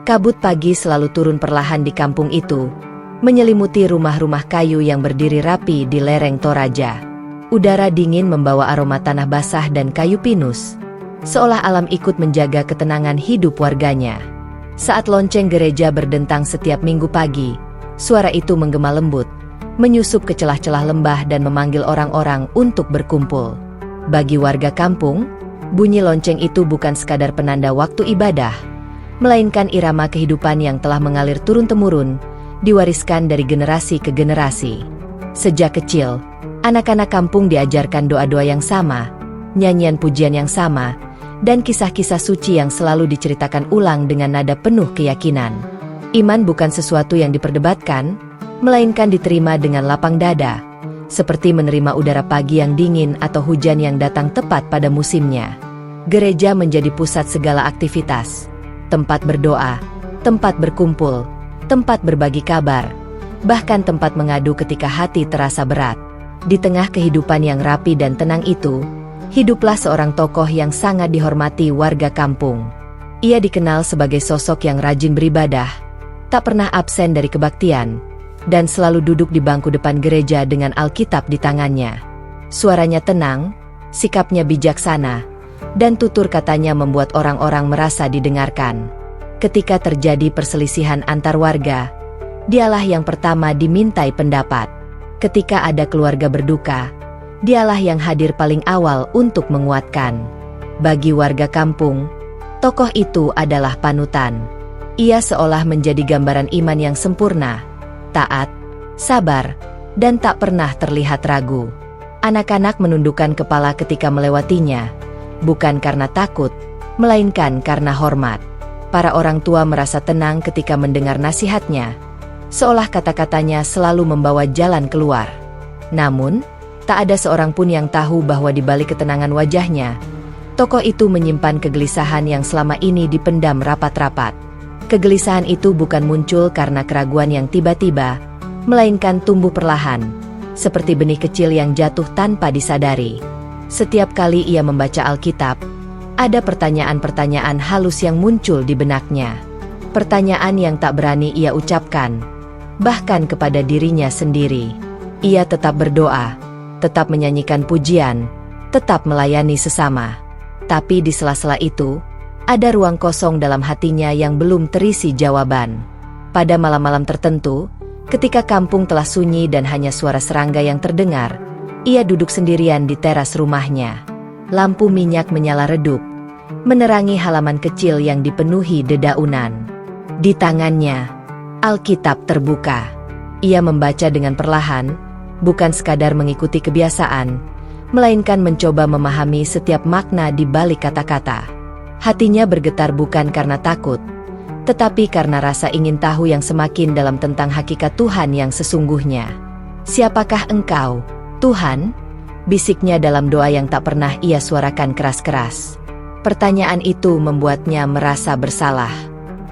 Kabut pagi selalu turun perlahan di kampung itu, menyelimuti rumah-rumah kayu yang berdiri rapi di lereng Toraja. Udara dingin membawa aroma tanah basah dan kayu pinus, seolah alam ikut menjaga ketenangan hidup warganya. Saat lonceng gereja berdentang setiap minggu pagi, suara itu menggema lembut, menyusup ke celah-celah lembah dan memanggil orang-orang untuk berkumpul. Bagi warga kampung, bunyi lonceng itu bukan sekadar penanda waktu ibadah, melainkan irama kehidupan yang telah mengalir turun-temurun, diwariskan dari generasi ke generasi. Sejak kecil, anak-anak kampung diajarkan doa-doa yang sama, nyanyian pujian yang sama, dan kisah-kisah suci yang selalu diceritakan ulang dengan nada penuh keyakinan. Iman bukan sesuatu yang diperdebatkan, melainkan diterima dengan lapang dada, seperti menerima udara pagi yang dingin atau hujan yang datang tepat pada musimnya. Gereja menjadi pusat segala aktivitas, tempat berdoa, tempat berkumpul, tempat berbagi kabar, bahkan tempat mengadu ketika hati terasa berat. Di tengah kehidupan yang rapi dan tenang itu, hiduplah seorang tokoh yang sangat dihormati warga kampung. Ia dikenal sebagai sosok yang rajin beribadah, tak pernah absen dari kebaktian, dan selalu duduk di bangku depan gereja dengan Alkitab di tangannya. Suaranya tenang, sikapnya bijaksana, dan tutur katanya membuat orang-orang merasa didengarkan. Ketika terjadi perselisihan antar warga, dialah yang pertama dimintai pendapat. Ketika ada keluarga berduka, dialah yang hadir paling awal untuk menguatkan. Bagi warga kampung, tokoh itu adalah panutan. Ia seolah menjadi gambaran iman yang sempurna, taat, sabar, dan tak pernah terlihat ragu. Anak-anak menundukkan kepala ketika melewatinya, bukan karena takut, melainkan karena hormat. Para orang tua merasa tenang ketika mendengar nasihatnya, seolah kata-katanya selalu membawa jalan keluar. Namun, tak ada seorang pun yang tahu bahwa di balik ketenangan wajahnya, tokoh itu menyimpan kegelisahan yang selama ini dipendam rapat-rapat. Kegelisahan itu bukan muncul karena keraguan yang tiba-tiba, melainkan tumbuh perlahan, seperti benih kecil yang jatuh tanpa disadari. Setiap kali ia membaca Alkitab, ada pertanyaan-pertanyaan halus yang muncul di benaknya. Pertanyaan yang tak berani ia ucapkan, bahkan kepada dirinya sendiri. Ia tetap berdoa, tetap menyanyikan pujian, tetap melayani sesama. Tapi di sela-sela itu, ada ruang kosong dalam hatinya yang belum terisi jawaban. Pada malam-malam tertentu, ketika kampung telah sunyi dan hanya suara serangga yang terdengar, ia duduk sendirian di teras rumahnya. Lampu minyak menyala redup, menerangi halaman kecil yang dipenuhi dedaunan. Di tangannya, Alkitab terbuka. Ia membaca dengan perlahan, bukan sekadar mengikuti kebiasaan, melainkan mencoba memahami setiap makna di balik kata-kata. Hatinya bergetar bukan karena takut, tetapi karena rasa ingin tahu yang semakin dalam tentang hakikat Tuhan yang sesungguhnya. "Siapakah Engkau, Tuhan?" bisiknya dalam doa yang tak pernah ia suarakan keras-keras. Pertanyaan itu membuatnya merasa bersalah.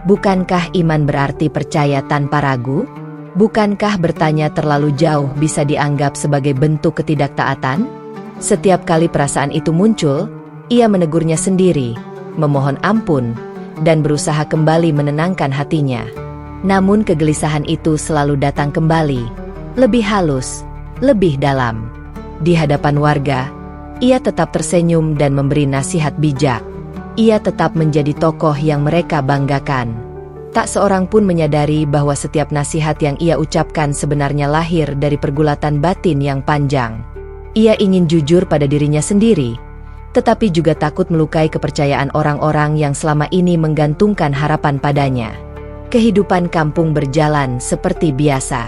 Bukankah iman berarti percaya tanpa ragu? Bukankah bertanya terlalu jauh bisa dianggap sebagai bentuk ketidaktaatan? Setiap kali perasaan itu muncul, ia menegurnya sendiri, memohon ampun, dan berusaha kembali menenangkan hatinya. Namun kegelisahan itu selalu datang kembali, lebih halus, lebih dalam. Di hadapan warga, ia tetap tersenyum dan memberi nasihat bijak. Ia tetap menjadi tokoh yang mereka banggakan. Tak seorang pun menyadari bahwa setiap nasihat yang ia ucapkan sebenarnya lahir dari pergulatan batin yang panjang. Ia ingin jujur pada dirinya sendiri, tetapi juga takut melukai kepercayaan orang-orang yang selama ini menggantungkan harapan padanya. Kehidupan kampung berjalan seperti biasa.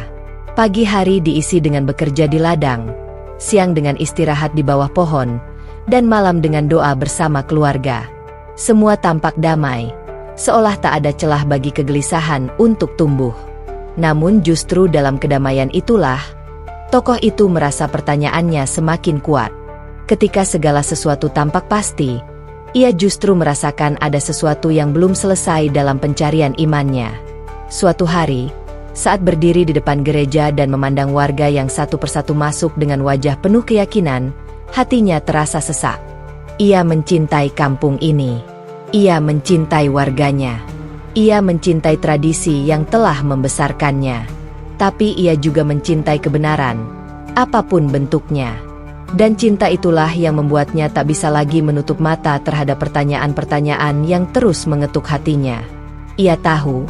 Pagi hari diisi dengan bekerja di ladang, siang dengan istirahat di bawah pohon, dan malam dengan doa bersama keluarga. Semua tampak damai, seolah tak ada celah bagi kegelisahan untuk tumbuh. Namun justru dalam kedamaian itulah, Tokoh itu merasa pertanyaannya semakin kuat. Ketika segala sesuatu tampak pasti, ia justru merasakan ada sesuatu yang belum selesai dalam pencarian imannya. Suatu hari, saat berdiri di depan gereja dan memandang warga yang satu persatu masuk dengan wajah penuh keyakinan, hatinya terasa sesak. Ia mencintai kampung ini. Ia mencintai warganya. Ia mencintai tradisi yang telah membesarkannya. Tapi ia juga mencintai kebenaran, apapun bentuknya. Dan cinta itulah yang membuatnya tak bisa lagi menutup mata terhadap pertanyaan-pertanyaan yang terus mengetuk hatinya. Ia tahu,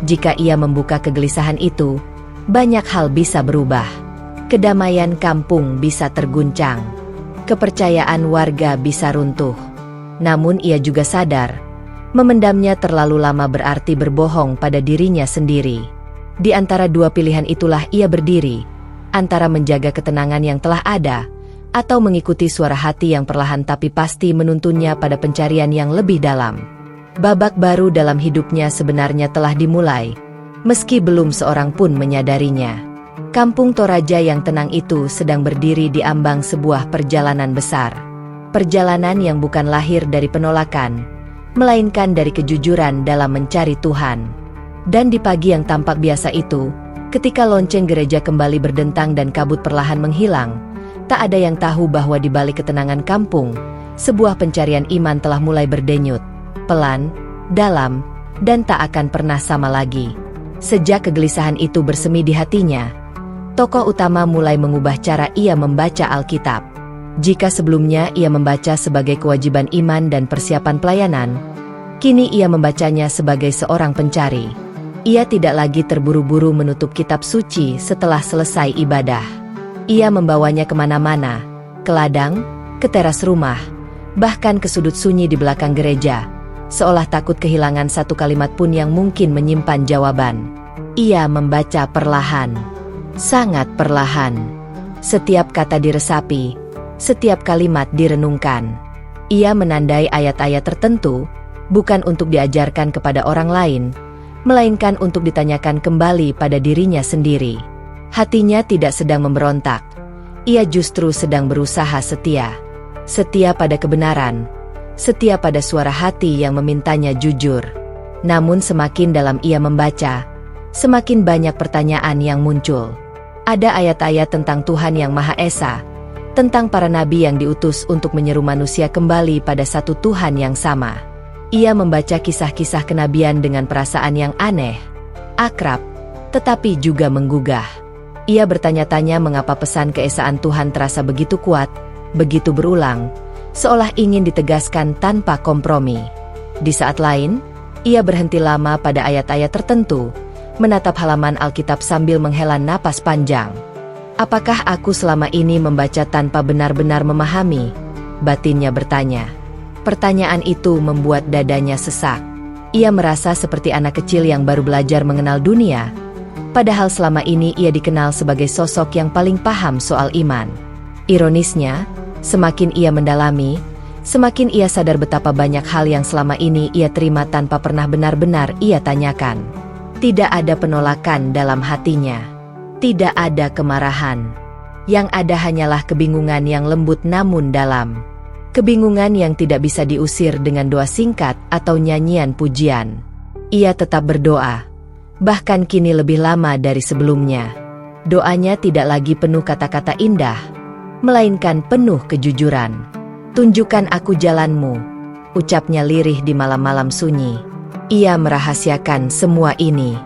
jika ia membuka kegelisahan itu, banyak hal bisa berubah. Kedamaian kampung bisa terguncang. Kepercayaan warga bisa runtuh. Namun ia juga sadar, memendamnya terlalu lama berarti berbohong pada dirinya sendiri. Di antara dua pilihan itulah ia berdiri, antara menjaga ketenangan yang telah ada, atau mengikuti suara hati yang perlahan tapi pasti menuntunnya pada pencarian yang lebih dalam. Babak baru dalam hidupnya sebenarnya telah dimulai, meski belum seorang pun menyadarinya. Kampung Toraja yang tenang itu sedang berdiri di ambang sebuah perjalanan besar. Perjalanan yang bukan lahir dari penolakan, melainkan dari kejujuran dalam mencari Tuhan. Dan di pagi yang tampak biasa itu, ketika lonceng gereja kembali berdentang dan kabut perlahan menghilang, tak ada yang tahu bahwa di balik ketenangan kampung, sebuah pencarian iman telah mulai berdenyut, pelan, dalam, dan tak akan pernah sama lagi. Sejak kegelisahan itu bersemi di hatinya, tokoh utama mulai mengubah cara ia membaca Alkitab. Jika sebelumnya ia membaca sebagai kewajiban iman dan persiapan pelayanan, kini ia membacanya sebagai seorang pencari. Ia tidak lagi terburu-buru menutup kitab suci setelah selesai ibadah. Ia membawanya kemana-mana, ke ladang, ke teras rumah, bahkan ke sudut sunyi di belakang gereja, seolah takut kehilangan satu kalimat pun yang mungkin menyimpan jawaban. Ia membaca perlahan, sangat perlahan. Setiap kata diresapi, setiap kalimat direnungkan. Ia menandai ayat-ayat tertentu, bukan untuk diajarkan kepada orang lain, melainkan untuk ditanyakan kembali pada dirinya sendiri. Hatinya tidak sedang memberontak, ia justru sedang berusaha setia. Setia pada kebenaran, setia pada suara hati yang memintanya jujur. Namun semakin dalam ia membaca, semakin banyak pertanyaan yang muncul. Ada ayat-ayat tentang Tuhan yang Maha Esa, tentang para nabi yang diutus untuk menyeru manusia kembali pada satu Tuhan yang sama. Ia membaca kisah-kisah kenabian dengan perasaan yang aneh, akrab, tetapi juga menggugah. Ia bertanya-tanya mengapa pesan keesaan Tuhan terasa begitu kuat, begitu berulang, seolah ingin ditegaskan tanpa kompromi. Di saat lain, ia berhenti lama pada ayat-ayat tertentu, menatap halaman Alkitab sambil menghela napas panjang. Apakah aku selama ini membaca tanpa benar-benar memahami? Batinnya bertanya. Pertanyaan itu membuat dadanya sesak. Ia merasa seperti anak kecil yang baru belajar mengenal dunia, padahal selama ini ia dikenal sebagai sosok yang paling paham soal iman. Ironisnya, semakin ia mendalami, semakin ia sadar betapa banyak hal yang selama ini ia terima tanpa pernah benar-benar ia tanyakan. Tidak ada penolakan dalam hatinya. Tidak ada kemarahan. Yang ada hanyalah kebingungan yang lembut namun dalam. Kebingungan yang tidak bisa diusir dengan doa singkat atau nyanyian pujian. Ia tetap berdoa. Bahkan kini lebih lama dari sebelumnya. Doanya tidak lagi penuh kata-kata indah, melainkan penuh kejujuran. Tunjukkan aku jalanmu, ucapnya lirih di malam-malam sunyi. Ia merahasiakan semua ini.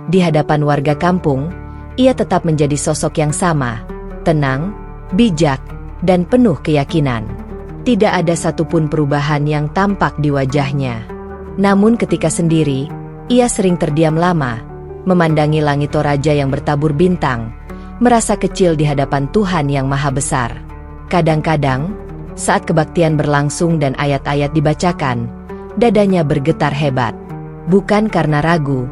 Di hadapan warga kampung, ia tetap menjadi sosok yang sama, tenang, bijak, dan penuh keyakinan. Tidak ada satupun perubahan yang tampak di wajahnya. Namun ketika sendiri, ia sering terdiam lama, memandangi langit Toraja yang bertabur bintang, merasa kecil di hadapan Tuhan yang Maha Besar. Kadang-kadang, saat kebaktian berlangsung dan ayat-ayat dibacakan, dadanya bergetar hebat. Bukan karena ragu,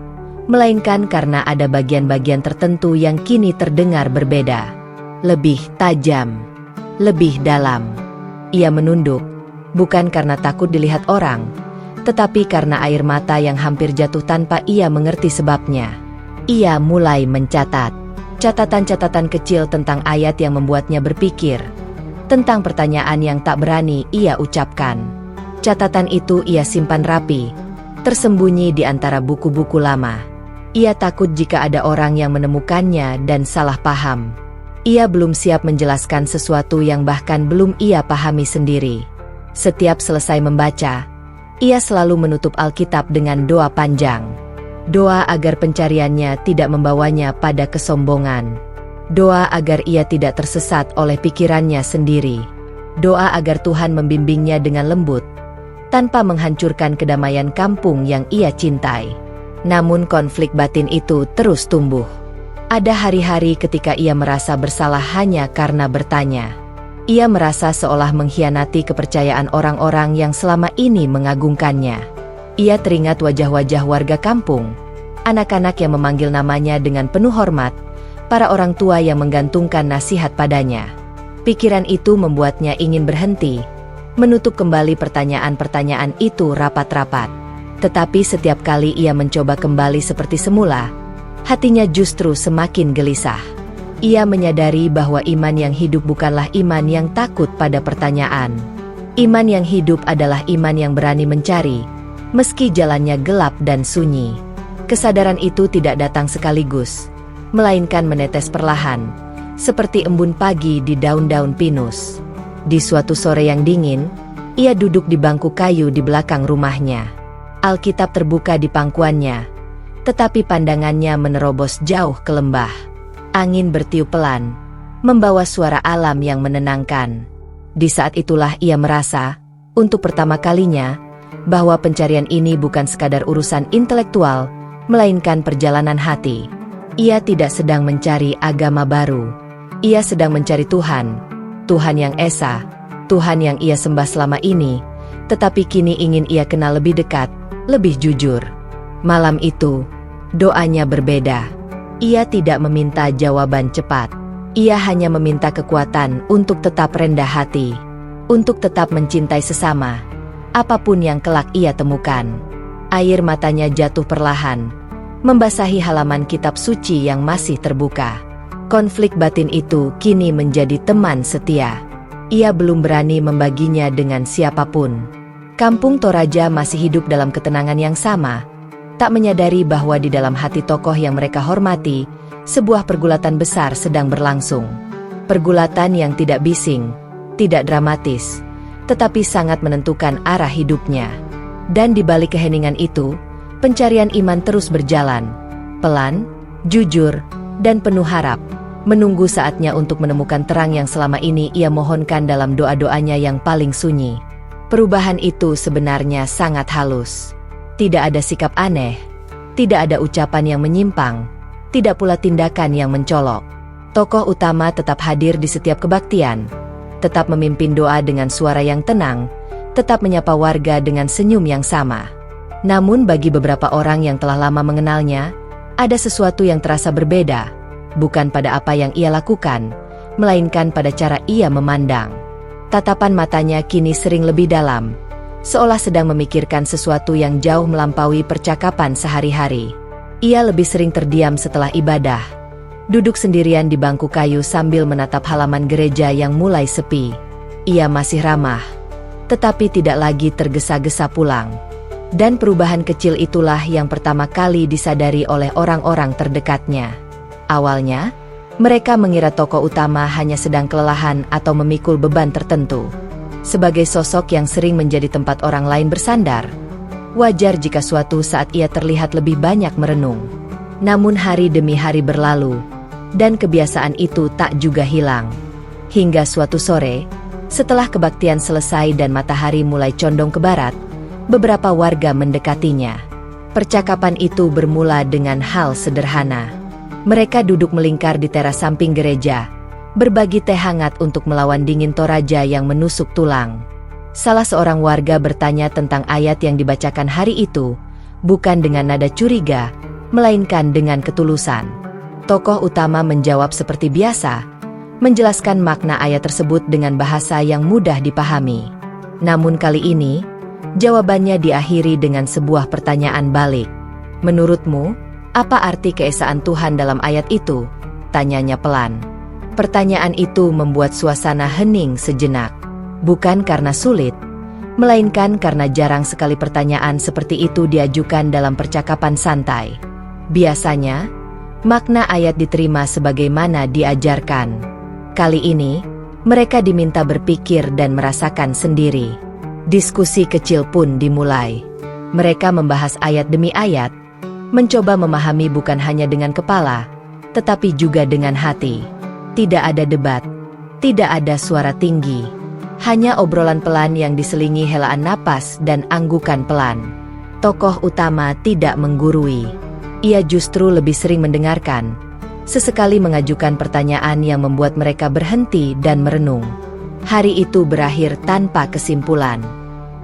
melainkan karena ada bagian-bagian tertentu yang kini terdengar berbeda. Lebih tajam, lebih dalam. Ia menunduk, bukan karena takut dilihat orang, tetapi karena air mata yang hampir jatuh tanpa ia mengerti sebabnya. Ia mulai mencatat. Catatan-catatan kecil tentang ayat yang membuatnya berpikir, tentang pertanyaan yang tak berani ia ucapkan. Catatan itu ia simpan rapi, tersembunyi di antara buku-buku lama. Ia takut jika ada orang yang menemukannya dan salah paham. Ia belum siap menjelaskan sesuatu yang bahkan belum ia pahami sendiri. Setiap selesai membaca, ia selalu menutup Alkitab dengan doa panjang. Doa agar pencariannya tidak membawanya pada kesombongan. Doa agar ia tidak tersesat oleh pikirannya sendiri. Doa agar Tuhan membimbingnya dengan lembut, tanpa menghancurkan kedamaian kampung yang ia cintai. Namun konflik batin itu terus tumbuh. Ada hari-hari ketika ia merasa bersalah hanya karena bertanya. Ia merasa seolah mengkhianati kepercayaan orang-orang yang selama ini mengagungkannya. Ia teringat wajah-wajah warga kampung, anak-anak yang memanggil namanya dengan penuh hormat, para orang tua yang menggantungkan nasihat padanya. Pikiran itu membuatnya ingin berhenti, menutup kembali pertanyaan-pertanyaan itu rapat-rapat. Tetapi setiap kali ia mencoba kembali seperti semula, hatinya justru semakin gelisah. Ia menyadari bahwa iman yang hidup bukanlah iman yang takut pada pertanyaan. Iman yang hidup adalah iman yang berani mencari, meski jalannya gelap dan sunyi. Kesadaran itu tidak datang sekaligus, melainkan menetes perlahan, seperti embun pagi di daun-daun pinus. Di suatu sore yang dingin, ia duduk di bangku kayu di belakang rumahnya. Alkitab terbuka di pangkuannya, tetapi pandangannya menerobos jauh ke lembah. Angin bertiup pelan, membawa suara alam yang menenangkan. Di saat itulah ia merasa, untuk pertama kalinya, bahwa pencarian ini bukan sekadar urusan intelektual, melainkan perjalanan hati. Ia tidak sedang mencari agama baru. Ia sedang mencari Tuhan, Tuhan yang esa, Tuhan yang ia sembah selama ini, tetapi kini ingin ia kenal lebih dekat, lebih jujur. Malam itu, doanya berbeda. Ia tidak meminta jawaban cepat. Ia hanya meminta kekuatan untuk tetap rendah hati, untuk tetap mencintai sesama, apapun yang kelak ia temukan. Air matanya jatuh perlahan, membasahi halaman kitab suci yang masih terbuka. Konflik batin itu kini menjadi teman setia. Ia belum berani membaginya dengan siapapun. Kampung Toraja masih hidup dalam ketenangan yang sama, tak menyadari bahwa di dalam hati tokoh yang mereka hormati, sebuah pergulatan besar sedang berlangsung. Pergulatan yang tidak bising, tidak dramatis, tetapi sangat menentukan arah hidupnya. Dan di balik keheningan itu, pencarian iman terus berjalan, pelan, jujur, dan penuh harap, menunggu saatnya untuk menemukan terang yang selama ini ia mohonkan dalam doa-doanya yang paling sunyi. Perubahan itu sebenarnya sangat halus. Tidak ada sikap aneh, tidak ada ucapan yang menyimpang, tidak pula tindakan yang mencolok. Tokoh utama tetap hadir di setiap kebaktian, tetap memimpin doa dengan suara yang tenang, tetap menyapa warga dengan senyum yang sama. Namun bagi beberapa orang yang telah lama mengenalnya, ada sesuatu yang terasa berbeda, bukan pada apa yang ia lakukan, melainkan pada cara ia memandang. Tatapan matanya kini sering lebih dalam, seolah sedang memikirkan sesuatu yang jauh melampaui percakapan sehari-hari. Ia lebih sering terdiam setelah ibadah, duduk sendirian di bangku kayu sambil menatap halaman gereja yang mulai sepi. Ia masih ramah, tetapi tidak lagi tergesa-gesa pulang. Dan perubahan kecil itulah yang pertama kali disadari oleh orang-orang terdekatnya. Awalnya, mereka mengira tokoh utama hanya sedang kelelahan atau memikul beban tertentu. Sebagai sosok yang sering menjadi tempat orang lain bersandar, wajar jika suatu saat ia terlihat lebih banyak merenung. Namun hari demi hari berlalu, dan kebiasaan itu tak juga hilang. Hingga suatu sore, setelah kebaktian selesai dan matahari mulai condong ke barat, beberapa warga mendekatinya. Percakapan itu bermula dengan hal sederhana. Mereka duduk melingkar di teras samping gereja, berbagi teh hangat untuk melawan dingin Toraja yang menusuk tulang. Salah seorang warga bertanya tentang ayat yang dibacakan hari itu, bukan dengan nada curiga, melainkan dengan ketulusan. Tokoh utama menjawab seperti biasa, menjelaskan makna ayat tersebut dengan bahasa yang mudah dipahami. Namun kali ini, jawabannya diakhiri dengan sebuah pertanyaan balik. "Menurutmu, apa arti keesaan Tuhan dalam ayat itu?" tanyanya pelan. Pertanyaan itu membuat suasana hening sejenak. Bukan karena sulit, melainkan karena jarang sekali pertanyaan seperti itu diajukan dalam percakapan santai. Biasanya, makna ayat diterima sebagaimana diajarkan. Kali ini, mereka diminta berpikir dan merasakan sendiri. Diskusi kecil pun dimulai. Mereka membahas ayat demi ayat, mencoba memahami bukan hanya dengan kepala, tetapi juga dengan hati. Tidak ada debat, tidak ada suara tinggi. Hanya obrolan pelan yang diselingi helaan napas dan anggukan pelan. Tokoh utama tidak menggurui. Ia justru lebih sering mendengarkan. Sesekali mengajukan pertanyaan yang membuat mereka berhenti dan merenung. Hari itu berakhir tanpa kesimpulan.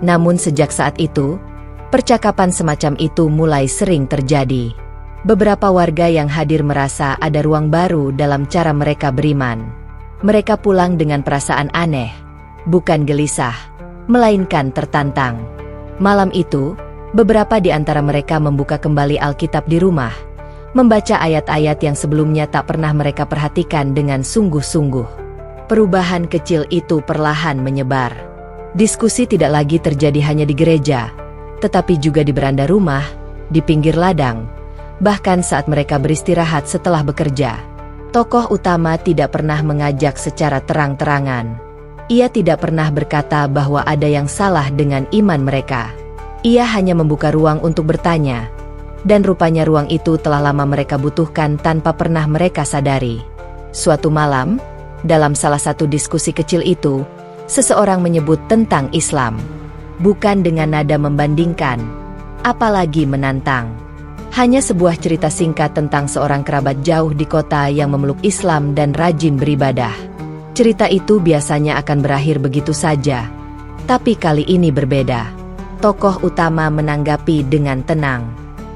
Namun sejak saat itu, percakapan semacam itu mulai sering terjadi. Beberapa warga yang hadir merasa ada ruang baru dalam cara mereka beriman. Mereka pulang dengan perasaan aneh. Bukan gelisah, melainkan tertantang. Malam itu, beberapa di antara mereka membuka kembali Alkitab di rumah, membaca ayat-ayat yang sebelumnya tak pernah mereka perhatikan dengan sungguh-sungguh. Perubahan kecil itu perlahan menyebar. Diskusi tidak lagi terjadi hanya di gereja, tetapi juga di beranda rumah, di pinggir ladang, bahkan saat mereka beristirahat setelah bekerja. Tokoh utama tidak pernah mengajak secara terang-terangan. Ia tidak pernah berkata bahwa ada yang salah dengan iman mereka. Ia hanya membuka ruang untuk bertanya. Dan rupanya ruang itu telah lama mereka butuhkan tanpa pernah mereka sadari. Suatu malam, dalam salah satu diskusi kecil itu, seseorang menyebut tentang Islam. Bukan dengan nada membandingkan, apalagi menantang. Hanya sebuah cerita singkat tentang seorang kerabat jauh di kota yang memeluk Islam dan rajin beribadah. Cerita itu biasanya akan berakhir begitu saja. Tapi kali ini berbeda. Tokoh utama menanggapi dengan tenang.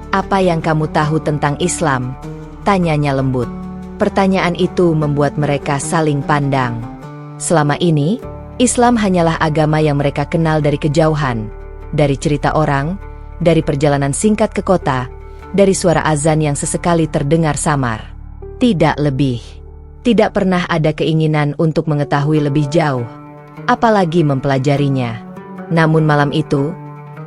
"Apa yang kamu tahu tentang Islam?" tanyanya lembut. Pertanyaan itu membuat mereka saling pandang. Selama ini, Islam hanyalah agama yang mereka kenal dari kejauhan, dari cerita orang, dari perjalanan singkat ke kota, dari suara azan yang sesekali terdengar samar. Tidak lebih. Tidak pernah ada keinginan untuk mengetahui lebih jauh, apalagi mempelajarinya. Namun malam itu,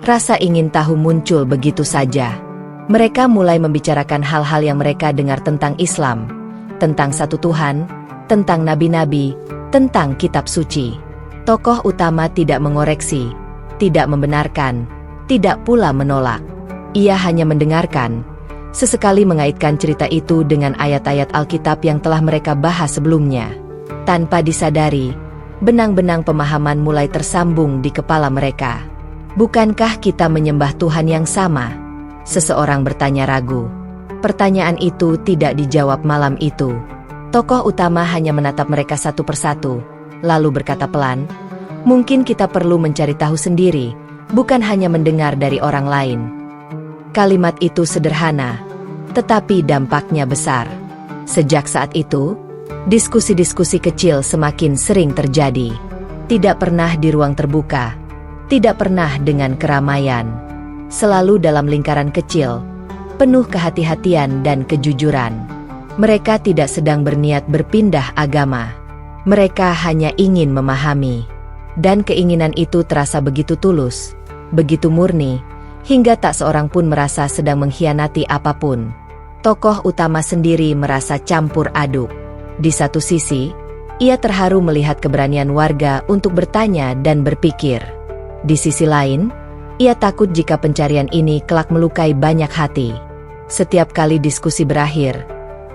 rasa ingin tahu muncul begitu saja. Mereka mulai membicarakan hal-hal yang mereka dengar tentang Islam, tentang satu Tuhan, tentang nabi-nabi, tentang kitab suci. Tokoh utama tidak mengoreksi, tidak membenarkan, tidak pula menolak. Ia hanya mendengarkan, sesekali mengaitkan cerita itu dengan ayat-ayat Alkitab yang telah mereka bahas sebelumnya. Tanpa disadari, benang-benang pemahaman mulai tersambung di kepala mereka. "Bukankah kita menyembah Tuhan yang sama?" seseorang bertanya ragu. Pertanyaan itu tidak dijawab malam itu. Tokoh utama hanya menatap mereka satu persatu, lalu berkata pelan, "Mungkin kita perlu mencari tahu sendiri, bukan hanya mendengar dari orang lain." Kalimat itu sederhana, tetapi dampaknya besar. Sejak saat itu, diskusi-diskusi kecil semakin sering terjadi. Tidak pernah di ruang terbuka, tidak pernah dengan keramaian. Selalu dalam lingkaran kecil, penuh kehati-hatian dan kejujuran. Mereka tidak sedang berniat berpindah agama. Mereka hanya ingin memahami. Dan keinginan itu terasa begitu tulus, begitu murni, hingga tak seorang pun merasa sedang mengkhianati apapun. Tokoh utama sendiri merasa campur aduk. Di satu sisi, ia terharu melihat keberanian warga untuk bertanya dan berpikir. Di sisi lain, ia takut jika pencarian ini kelak melukai banyak hati. Setiap kali diskusi berakhir,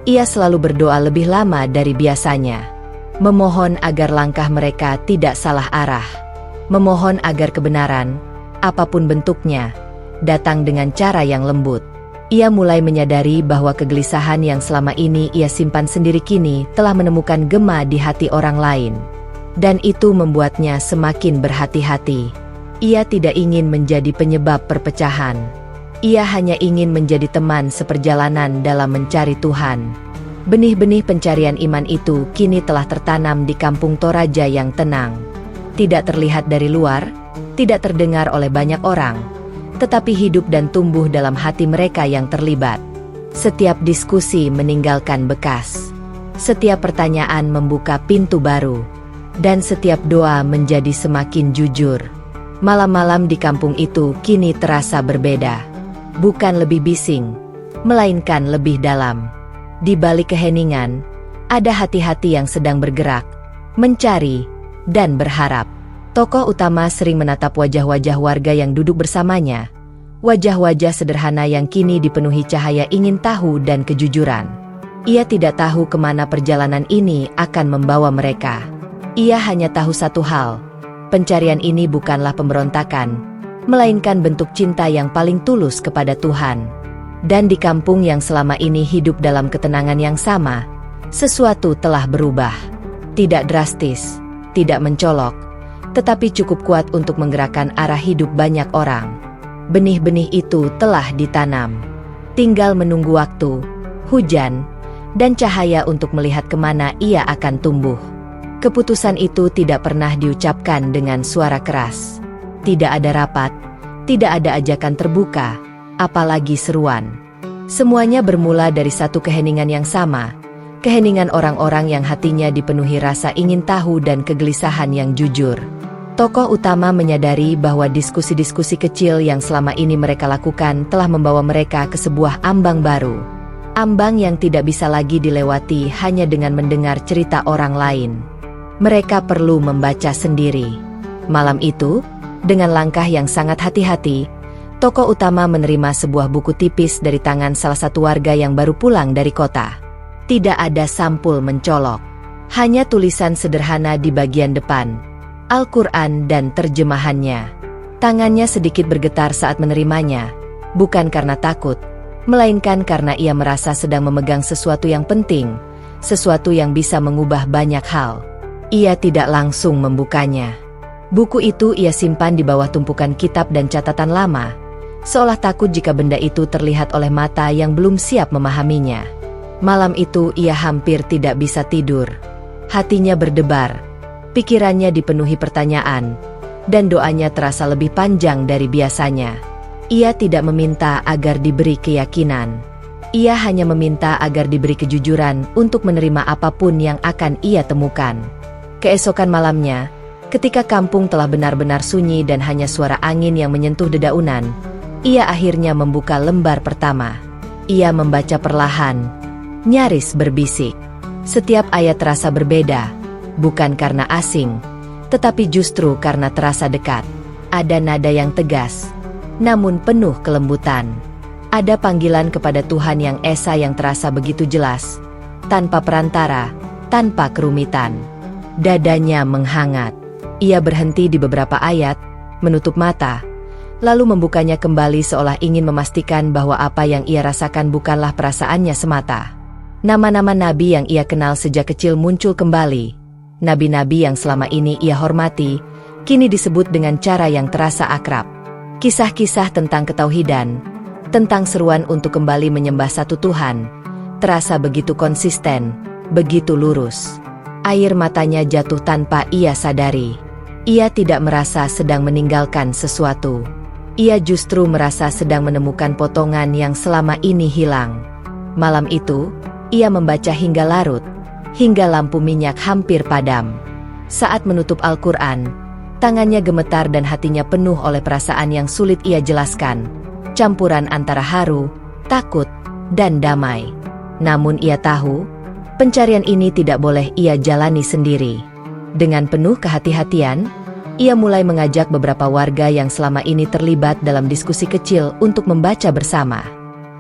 ia selalu berdoa lebih lama dari biasanya. Memohon agar langkah mereka tidak salah arah. Memohon agar kebenaran, apapun bentuknya, datang dengan cara yang lembut. Ia mulai menyadari bahwa kegelisahan yang selama ini ia simpan sendiri kini telah menemukan gema di hati orang lain. Dan itu membuatnya semakin berhati-hati. Ia tidak ingin menjadi penyebab perpecahan. Ia hanya ingin menjadi teman seperjalanan dalam mencari Tuhan. Benih-benih pencarian iman itu kini telah tertanam di kampung Toraja yang tenang. Tidak terlihat dari luar, tidak terdengar oleh banyak orang, tetapi hidup dan tumbuh dalam hati mereka yang terlibat. Setiap diskusi meninggalkan bekas. Setiap pertanyaan membuka pintu baru, dan setiap doa menjadi semakin jujur. Malam-malam di kampung itu kini terasa berbeda. Bukan lebih bising, melainkan lebih dalam. Di balik keheningan, ada hati-hati yang sedang bergerak, mencari, dan berharap. Tokoh utama sering menatap wajah-wajah warga yang duduk bersamanya. Wajah-wajah sederhana yang kini dipenuhi cahaya ingin tahu dan kejujuran. Ia tidak tahu kemana perjalanan ini akan membawa mereka. Ia hanya tahu satu hal, pencarian ini bukanlah pemberontakan, melainkan bentuk cinta yang paling tulus kepada Tuhan. Dan di kampung yang selama ini hidup dalam ketenangan yang sama, sesuatu telah berubah. Tidak drastis, tidak mencolok, tetapi cukup kuat untuk menggerakkan arah hidup banyak orang. Benih-benih itu telah ditanam. Tinggal menunggu waktu, hujan, dan cahaya untuk melihat kemana ia akan tumbuh. Keputusan itu tidak pernah diucapkan dengan suara keras. Tidak ada rapat, tidak ada ajakan terbuka, apalagi seruan. Semuanya bermula dari satu keheningan yang sama, keheningan orang-orang yang hatinya dipenuhi rasa ingin tahu dan kegelisahan yang jujur. Tokoh utama menyadari bahwa diskusi-diskusi kecil yang selama ini mereka lakukan telah membawa mereka ke sebuah ambang baru. Ambang yang tidak bisa lagi dilewati hanya dengan mendengar cerita orang lain. Mereka perlu membaca sendiri. Malam itu, dengan langkah yang sangat hati-hati, tokoh utama menerima sebuah buku tipis dari tangan salah satu warga yang baru pulang dari kota. Tidak ada sampul mencolok, hanya tulisan sederhana di bagian depan, Al-Quran dan terjemahannya. Tangannya sedikit bergetar saat menerimanya, bukan karena takut, melainkan karena ia merasa sedang memegang sesuatu yang penting, sesuatu yang bisa mengubah banyak hal. Ia tidak langsung membukanya. Buku itu ia simpan di bawah tumpukan kitab dan catatan lama, seolah takut jika benda itu terlihat oleh mata yang belum siap memahaminya. Malam itu ia hampir tidak bisa tidur. Hatinya berdebar, pikirannya dipenuhi pertanyaan, dan doanya terasa lebih panjang dari biasanya. Ia tidak meminta agar diberi keyakinan. Ia hanya meminta agar diberi kejujuran untuk menerima apapun yang akan ia temukan. Keesokan malamnya, ketika kampung telah benar-benar sunyi dan hanya suara angin yang menyentuh dedaunan, ia akhirnya membuka lembar pertama. Ia membaca perlahan, nyaris berbisik. Setiap ayat terasa berbeda, bukan karena asing, tetapi justru karena terasa dekat. Ada nada yang tegas, namun penuh kelembutan. Ada panggilan kepada Tuhan yang esa yang terasa begitu jelas, tanpa perantara, tanpa kerumitan. Dadanya menghangat. Ia berhenti di beberapa ayat, menutup mata, lalu membukanya kembali seolah ingin memastikan bahwa apa yang ia rasakan bukanlah perasaannya semata. Nama-nama nabi yang ia kenal sejak kecil muncul kembali. Nabi-nabi yang selama ini ia hormati, kini disebut dengan cara yang terasa akrab. Kisah-kisah tentang ketauhidan, tentang seruan untuk kembali menyembah satu Tuhan, terasa begitu konsisten, begitu lurus. Air matanya jatuh tanpa ia sadari. Ia tidak merasa sedang meninggalkan sesuatu. Ia justru merasa sedang menemukan potongan yang selama ini hilang. Malam itu, ia membaca hingga larut, hingga lampu minyak hampir padam. Saat menutup Al-Quran, tangannya gemetar dan hatinya penuh oleh perasaan yang sulit ia jelaskan. Campuran antara haru, takut, dan damai. Namun ia tahu, pencarian ini tidak boleh ia jalani sendiri. Dengan penuh kehati-hatian, ia mulai mengajak beberapa warga yang selama ini terlibat dalam diskusi kecil untuk membaca bersama.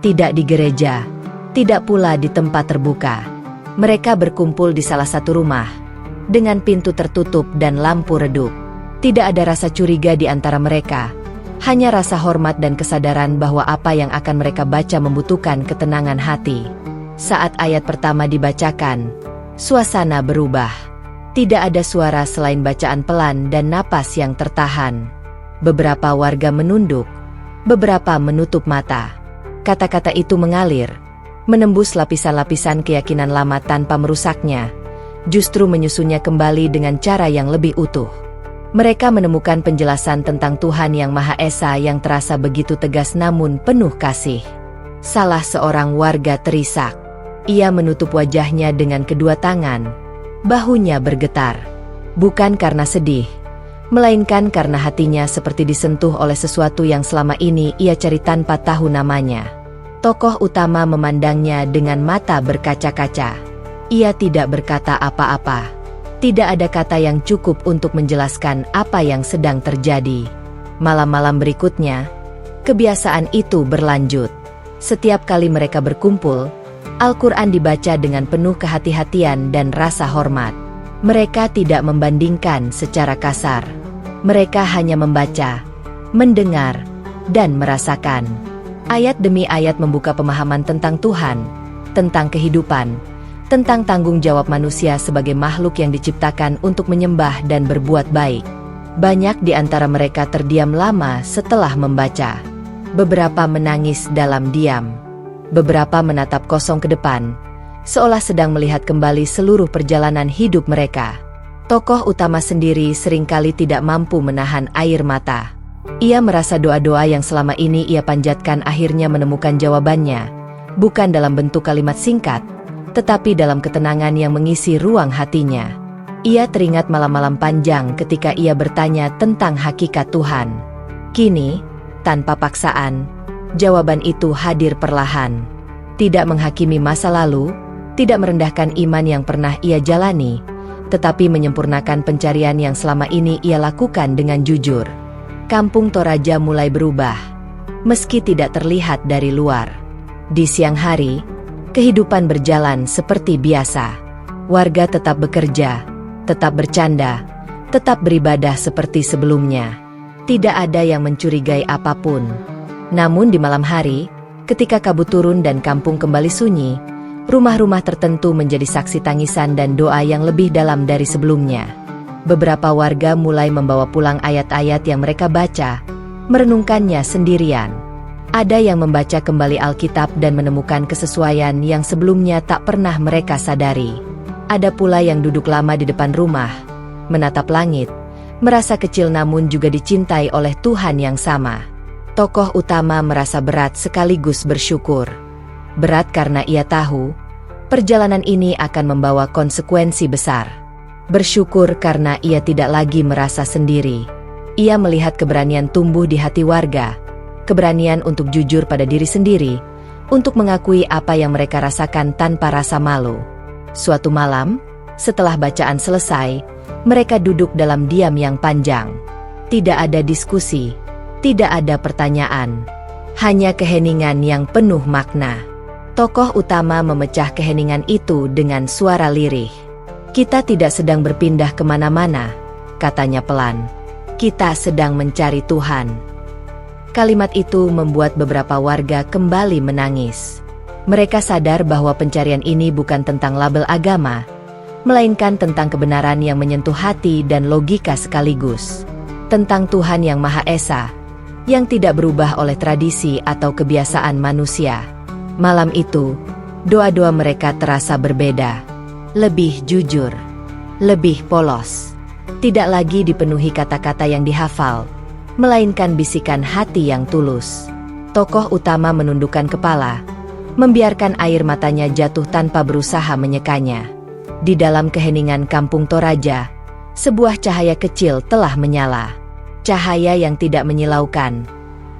Tidak di gereja, tidak pula di tempat terbuka. Mereka berkumpul di salah satu rumah, dengan pintu tertutup dan lampu redup. Tidak ada rasa curiga di antara mereka, hanya rasa hormat dan kesadaran bahwa apa yang akan mereka baca membutuhkan ketenangan hati. Saat ayat pertama dibacakan, suasana berubah. Tidak ada suara selain bacaan pelan dan napas yang tertahan. Beberapa warga menunduk, beberapa menutup mata. Kata-kata itu mengalir, menembus lapisan-lapisan keyakinan lama tanpa merusaknya, justru menyusunnya kembali dengan cara yang lebih utuh. Mereka menemukan penjelasan tentang Tuhan yang Maha Esa yang terasa begitu tegas namun penuh kasih. Salah seorang warga terisak, Ia menutup wajahnya dengan kedua tangan. Bahunya bergetar. Bukan karena sedih, melainkan karena hatinya seperti disentuh oleh sesuatu yang selama ini ia cari tanpa tahu namanya. Tokoh utama memandangnya dengan mata berkaca-kaca. Ia tidak berkata apa-apa. Tidak ada kata yang cukup untuk menjelaskan apa yang sedang terjadi. Malam-malam berikutnya, kebiasaan itu berlanjut. Setiap kali mereka berkumpul, Al-Quran dibaca dengan penuh kehati-hatian dan rasa hormat. Mereka tidak membandingkan secara kasar. Mereka hanya membaca, mendengar, dan merasakan. Ayat demi ayat membuka pemahaman tentang Tuhan, tentang kehidupan, tentang tanggung jawab manusia sebagai makhluk yang diciptakan untuk menyembah dan berbuat baik. Banyak di antara mereka terdiam lama setelah membaca. Beberapa menangis dalam diam. Beberapa menatap kosong ke depan, seolah sedang melihat kembali seluruh perjalanan hidup mereka. Tokoh utama sendiri seringkali tidak mampu menahan air mata. Ia merasa doa-doa yang selama ini ia panjatkan akhirnya menemukan jawabannya, bukan dalam bentuk kalimat singkat, tetapi dalam ketenangan yang mengisi ruang hatinya. Ia teringat malam-malam panjang ketika ia bertanya tentang hakikat Tuhan. Kini, tanpa paksaan, jawaban itu hadir perlahan. Tidak menghakimi masa lalu, tidak merendahkan iman yang pernah ia jalani, tetapi menyempurnakan pencarian yang selama ini ia lakukan dengan jujur. Kampung Toraja mulai berubah, meski tidak terlihat dari luar. Di siang hari, kehidupan berjalan seperti biasa. Warga tetap bekerja, tetap bercanda, tetap beribadah seperti sebelumnya. Tidak ada yang mencurigai apapun. Namun di malam hari, ketika kabut turun dan kampung kembali sunyi, rumah-rumah tertentu menjadi saksi tangisan dan doa yang lebih dalam dari sebelumnya. Beberapa warga mulai membawa pulang ayat-ayat yang mereka baca, merenungkannya sendirian. Ada yang membaca kembali Alkitab dan menemukan kesesuaian yang sebelumnya tak pernah mereka sadari. Ada pula yang duduk lama di depan rumah, menatap langit, merasa kecil namun juga dicintai oleh Tuhan yang sama. Tokoh utama merasa berat sekaligus bersyukur. Berat karena ia tahu, perjalanan ini akan membawa konsekuensi besar. Bersyukur karena ia tidak lagi merasa sendiri. Ia melihat keberanian tumbuh di hati warga, keberanian untuk jujur pada diri sendiri, untuk mengakui apa yang mereka rasakan tanpa rasa malu. Suatu malam, setelah bacaan selesai, mereka duduk dalam diam yang panjang. Tidak ada diskusi, tidak ada pertanyaan, hanya keheningan yang penuh makna. Tokoh utama memecah keheningan itu dengan suara lirih. Kita tidak sedang berpindah kemana-mana, katanya pelan. Kita sedang mencari Tuhan. Kalimat itu membuat beberapa warga kembali menangis. Mereka sadar bahwa pencarian ini bukan tentang label agama, melainkan tentang kebenaran yang menyentuh hati dan logika sekaligus. Tentang Tuhan yang Maha Esa, yang tidak berubah oleh tradisi atau kebiasaan manusia. Malam itu, doa-doa mereka terasa berbeda. Lebih jujur, lebih polos. Tidak lagi dipenuhi kata-kata yang dihafal, melainkan bisikan hati yang tulus. Tokoh utama menundukkan kepala, membiarkan air matanya jatuh tanpa berusaha menyekanya. Di dalam keheningan kampung Toraja, sebuah cahaya kecil telah menyala. Cahaya yang tidak menyilaukan,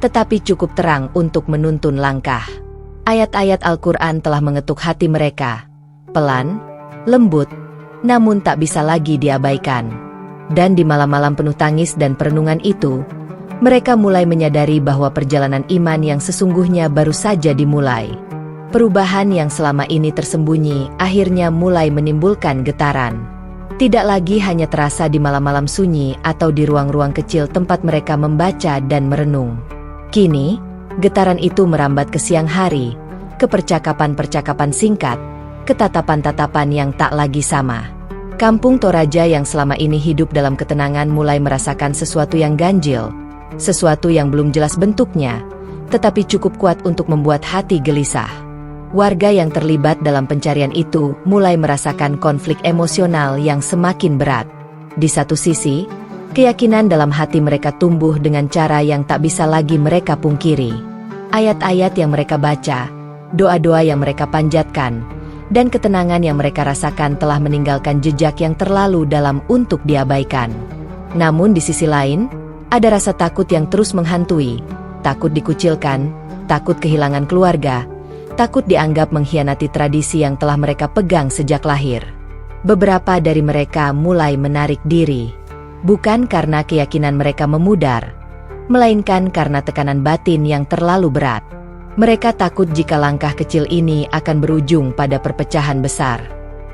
tetapi cukup terang untuk menuntun langkah. Ayat-ayat Al-Quran telah mengetuk hati mereka. Pelan, lembut, namun tak bisa lagi diabaikan. Dan di malam-malam penuh tangis dan perenungan itu, mereka mulai menyadari bahwa perjalanan iman yang sesungguhnya baru saja dimulai. Perubahan yang selama ini tersembunyi akhirnya mulai menimbulkan getaran. Tidak lagi hanya terasa di malam-malam sunyi atau di ruang-ruang kecil tempat mereka membaca dan merenung. Kini, getaran itu merambat ke siang hari, ke percakapan-percakapan singkat, ke tatapan-tatapan yang tak lagi sama. Kampung Toraja yang selama ini hidup dalam ketenangan mulai merasakan sesuatu yang ganjil, sesuatu yang belum jelas bentuknya, tetapi cukup kuat untuk membuat hati gelisah. Warga yang terlibat dalam pencarian itu mulai merasakan konflik emosional yang semakin berat. Di satu sisi, keyakinan dalam hati mereka tumbuh dengan cara yang tak bisa lagi mereka pungkiri. Ayat-ayat yang mereka baca, doa-doa yang mereka panjatkan, dan ketenangan yang mereka rasakan telah meninggalkan jejak yang terlalu dalam untuk diabaikan. Namun di sisi lain, ada rasa takut yang terus menghantui, takut dikucilkan, takut kehilangan keluarga, takut dianggap mengkhianati tradisi yang telah mereka pegang sejak lahir. Beberapa dari mereka mulai menarik diri, bukan karena keyakinan mereka memudar, melainkan karena tekanan batin yang terlalu berat. Mereka takut jika langkah kecil ini akan berujung pada perpecahan besar.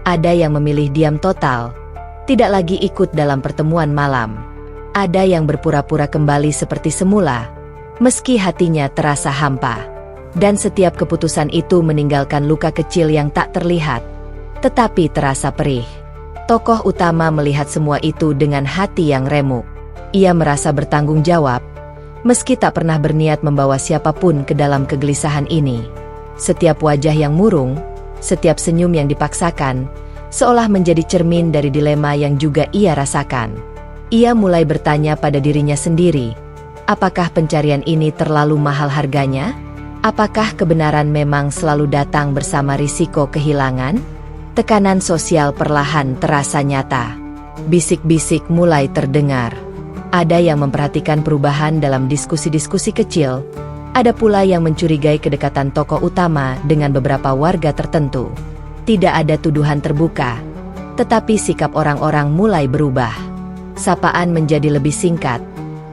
Ada yang memilih diam total, tidak lagi ikut dalam pertemuan malam. Ada yang berpura-pura kembali seperti semula, meski hatinya terasa hampa. Dan setiap keputusan itu meninggalkan luka kecil yang tak terlihat, tetapi terasa perih. Tokoh utama melihat semua itu dengan hati yang remuk. Ia merasa bertanggung jawab, meski tak pernah berniat membawa siapapun ke dalam kegelisahan ini. Setiap wajah yang murung, setiap senyum yang dipaksakan, seolah menjadi cermin dari dilema yang juga ia rasakan. Ia mulai bertanya pada dirinya sendiri, apakah pencarian ini terlalu mahal harganya? Apakah kebenaran memang selalu datang bersama risiko kehilangan? Tekanan sosial perlahan terasa nyata. Bisik-bisik mulai terdengar. Ada yang memperhatikan perubahan dalam diskusi-diskusi kecil, ada pula yang mencurigai kedekatan tokoh utama dengan beberapa warga tertentu. Tidak ada tuduhan terbuka, tetapi sikap orang-orang mulai berubah. Sapaan menjadi lebih singkat,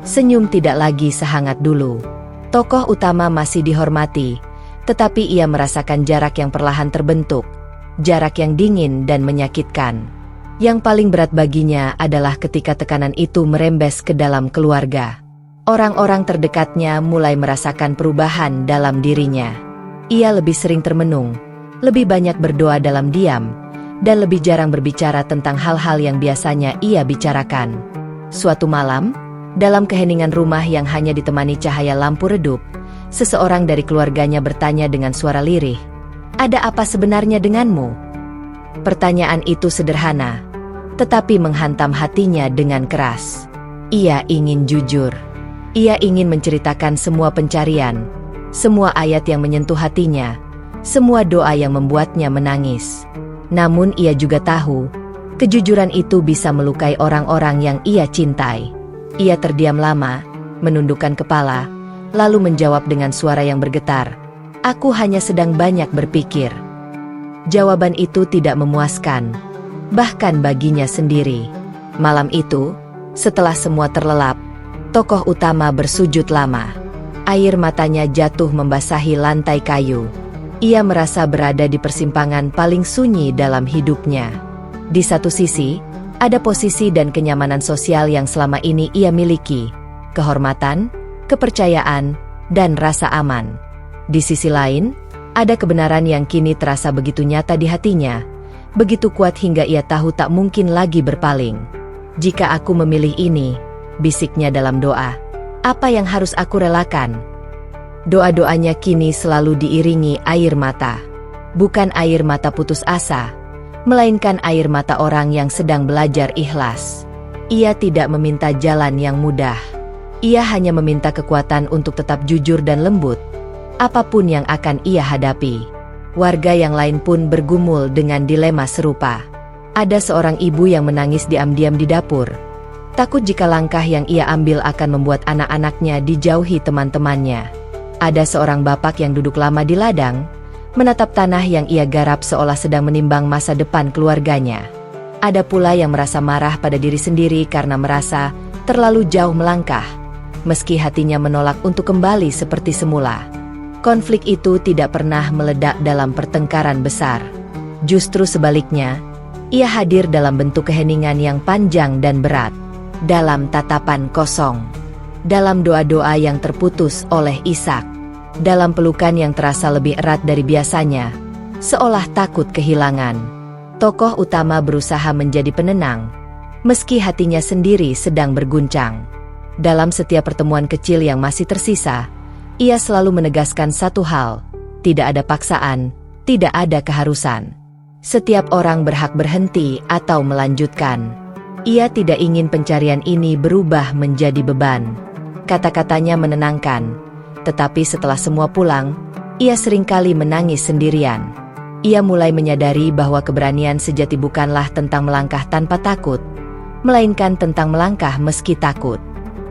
senyum tidak lagi sehangat dulu. Tokoh utama masih dihormati, tetapi ia merasakan jarak yang perlahan terbentuk, jarak yang dingin dan menyakitkan. Yang paling berat baginya adalah ketika tekanan itu merembes ke dalam keluarga. Orang-orang terdekatnya mulai merasakan perubahan dalam dirinya. Ia lebih sering termenung, lebih banyak berdoa dalam diam, dan lebih jarang berbicara tentang hal-hal yang biasanya ia bicarakan. Suatu malam, dalam keheningan rumah yang hanya ditemani cahaya lampu redup, seseorang dari keluarganya bertanya dengan suara lirih, "Ada apa sebenarnya denganmu?" Pertanyaan itu sederhana, tetapi menghantam hatinya dengan keras. Ia ingin jujur. Ia ingin menceritakan semua pencarian, semua ayat yang menyentuh hatinya, semua doa yang membuatnya menangis. Namun ia juga tahu, kejujuran itu bisa melukai orang-orang yang ia cintai. Ia terdiam lama, menundukkan kepala, lalu menjawab dengan suara yang bergetar, "Aku hanya sedang banyak berpikir." Jawaban itu tidak memuaskan, bahkan baginya sendiri. Malam itu, setelah semua terlelap, tokoh utama bersujud lama. Air matanya jatuh membasahi lantai kayu. Ia merasa berada di persimpangan paling sunyi dalam hidupnya. Di satu sisi, ada posisi dan kenyamanan sosial yang selama ini ia miliki, kehormatan, kepercayaan, dan rasa aman. Di sisi lain, ada kebenaran yang kini terasa begitu nyata di hatinya, begitu kuat hingga ia tahu tak mungkin lagi berpaling. "Jika aku memilih ini," bisiknya dalam doa, "apa yang harus aku relakan?" Doa-doanya kini selalu diiringi air mata. Bukan air mata putus asa, melainkan air mata orang yang sedang belajar ikhlas. Ia tidak meminta jalan yang mudah. Ia hanya meminta kekuatan untuk tetap jujur dan lembut, apapun yang akan ia hadapi. Warga yang lain pun bergumul dengan dilema serupa. Ada seorang ibu yang menangis diam-diam di dapur, takut jika langkah yang ia ambil akan membuat anak-anaknya dijauhi teman-temannya. Ada seorang bapak yang duduk lama di ladang, menatap tanah yang ia garap seolah sedang menimbang masa depan keluarganya. Ada pula yang merasa marah pada diri sendiri karena merasa terlalu jauh melangkah, meski hatinya menolak untuk kembali seperti semula. Konflik itu tidak pernah meledak dalam pertengkaran besar. Justru sebaliknya, ia hadir dalam bentuk keheningan yang panjang dan berat, dalam tatapan kosong, dalam doa-doa yang terputus oleh Ishak, dalam pelukan yang terasa lebih erat dari biasanya, seolah takut kehilangan. Tokoh utama berusaha menjadi penenang, meski hatinya sendiri sedang berguncang. Dalam setiap pertemuan kecil yang masih tersisa, ia selalu menegaskan satu hal, tidak ada paksaan, tidak ada keharusan. Setiap orang berhak berhenti atau melanjutkan. Ia tidak ingin pencarian ini berubah menjadi beban. Kata-katanya menenangkan, tetapi setelah semua pulang, ia seringkali menangis sendirian. ia mulai menyadari bahwa keberanian sejati bukanlah tentang melangkah tanpa takut, melainkan tentang melangkah meski takut.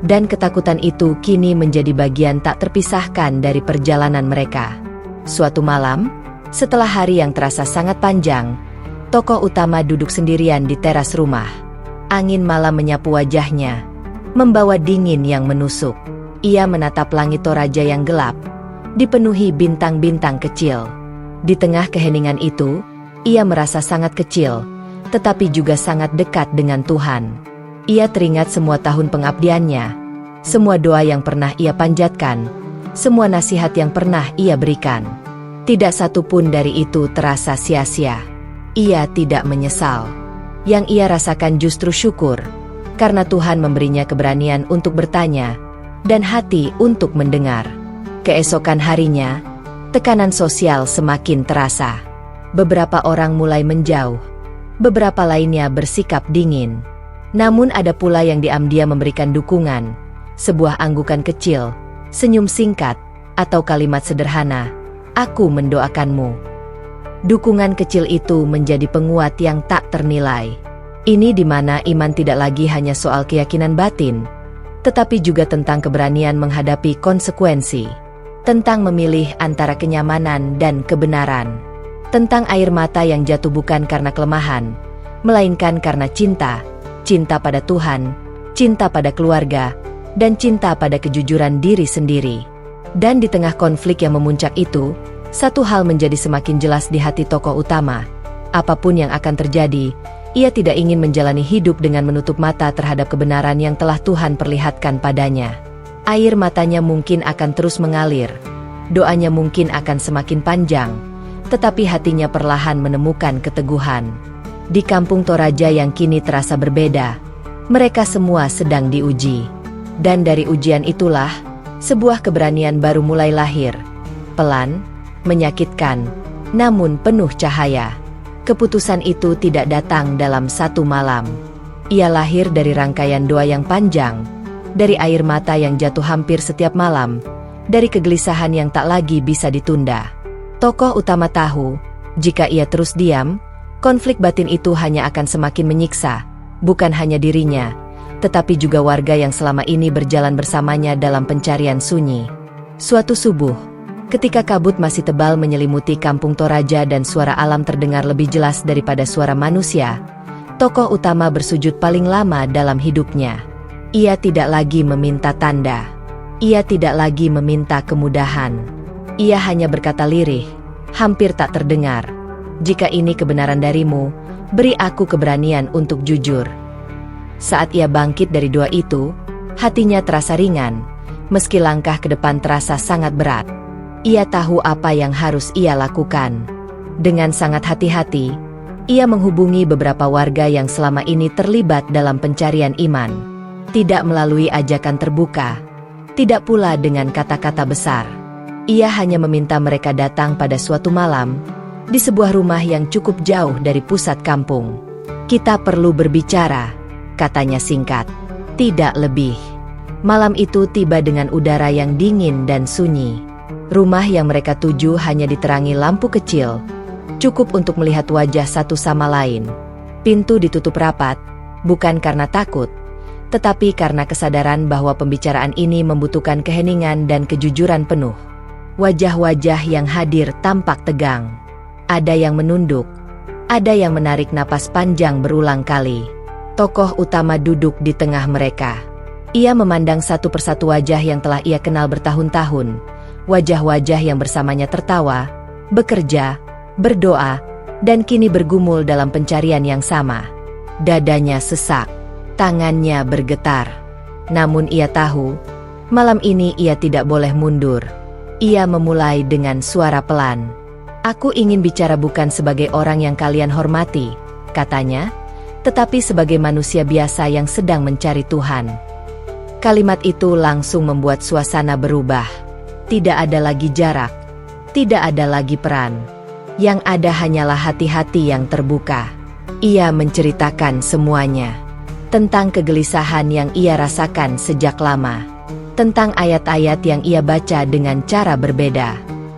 Dan ketakutan itu kini menjadi bagian tak terpisahkan dari perjalanan mereka. Suatu malam, setelah hari yang terasa sangat panjang, tokoh utama duduk sendirian di teras rumah. Angin malam menyapu wajahnya, membawa dingin yang menusuk. Ia menatap langit Toraja yang gelap, dipenuhi bintang-bintang kecil. Di tengah keheningan itu, ia merasa sangat kecil, tetapi juga sangat dekat dengan Tuhan. Ia teringat semua tahun pengabdiannya, semua doa yang pernah ia panjatkan, semua nasihat yang pernah ia berikan. Tidak satu pun dari itu terasa sia-sia. Ia tidak menyesal. Yang ia rasakan justru syukur, karena Tuhan memberinya keberanian untuk bertanya, dan hati untuk mendengar. Keesokan harinya, tekanan sosial semakin terasa. Beberapa orang mulai menjauh, beberapa lainnya bersikap dingin. Namun ada pula yang diam-diam memberikan dukungan, sebuah anggukan kecil, senyum singkat, atau kalimat sederhana, "Aku mendoakanmu." Dukungan kecil itu menjadi penguat yang tak ternilai. Ini di mana iman tidak lagi hanya soal keyakinan batin, tetapi juga tentang keberanian menghadapi konsekuensi, tentang memilih antara kenyamanan dan kebenaran, tentang air mata yang jatuh bukan karena kelemahan, melainkan karena cinta. Cinta pada Tuhan, cinta pada keluarga, dan cinta pada kejujuran diri sendiri. Dan di tengah konflik yang memuncak itu, satu hal menjadi semakin jelas di hati tokoh utama. Apapun yang akan terjadi, ia tidak ingin menjalani hidup dengan menutup mata terhadap kebenaran yang telah Tuhan perlihatkan padanya. Air matanya mungkin akan terus mengalir, doanya mungkin akan semakin panjang, tetapi hatinya perlahan menemukan keteguhan. Di kampung Toraja yang kini terasa berbeda, mereka semua sedang diuji. Dan dari ujian itulah, sebuah keberanian baru mulai lahir. Pelan, menyakitkan, namun penuh cahaya. Keputusan itu tidak datang dalam satu malam. Ia lahir dari rangkaian doa yang panjang, dari air mata yang jatuh hampir setiap malam, dari kegelisahan yang tak lagi bisa ditunda. Tokoh utama tahu, jika ia terus diam, konflik batin itu hanya akan semakin menyiksa, bukan hanya dirinya, tetapi juga warga yang selama ini berjalan bersamanya dalam pencarian sunyi. Suatu subuh, ketika kabut masih tebal menyelimuti kampung Toraja dan suara alam terdengar lebih jelas daripada suara manusia, tokoh utama bersujud paling lama dalam hidupnya. Ia tidak lagi meminta tanda. Ia tidak lagi meminta kemudahan. Ia hanya berkata lirih, hampir tak terdengar, "Jika ini kebenaran darimu, beri aku keberanian untuk jujur." Saat ia bangkit dari doa itu, hatinya terasa ringan, meski langkah ke depan terasa sangat berat. Ia tahu apa yang harus ia lakukan. Dengan sangat hati-hati, ia menghubungi beberapa warga yang selama ini terlibat dalam pencarian iman. Tidak melalui ajakan terbuka, tidak pula dengan kata-kata besar. Ia hanya meminta mereka datang pada suatu malam, di sebuah rumah yang cukup jauh dari pusat kampung. "Kita perlu berbicara," katanya singkat. Tidak lebih. Malam itu tiba dengan udara yang dingin dan sunyi. Rumah yang mereka tuju hanya diterangi lampu kecil, cukup untuk melihat wajah satu sama lain. Pintu ditutup rapat, bukan karena takut, tetapi karena kesadaran bahwa pembicaraan ini membutuhkan keheningan dan kejujuran penuh. Wajah-wajah yang hadir tampak tegang. Ada yang menunduk, ada yang menarik napas panjang berulang kali. Tokoh utama duduk di tengah mereka. Ia memandang satu persatu wajah yang telah ia kenal bertahun-tahun. Wajah-wajah yang bersamanya tertawa, bekerja, berdoa, dan kini bergumul dalam pencarian yang sama. Dadanya sesak, tangannya bergetar. Namun ia tahu, malam ini ia tidak boleh mundur. Ia memulai dengan suara pelan. "Aku ingin bicara bukan sebagai orang yang kalian hormati," katanya, "tetapi sebagai manusia biasa yang sedang mencari Tuhan." Kalimat itu langsung membuat suasana berubah. Tidak ada lagi jarak, tidak ada lagi peran. Yang ada hanyalah hati-hati yang terbuka. Ia menceritakan semuanya. Tentang kegelisahan yang ia rasakan sejak lama. Tentang ayat-ayat yang ia baca dengan cara berbeda.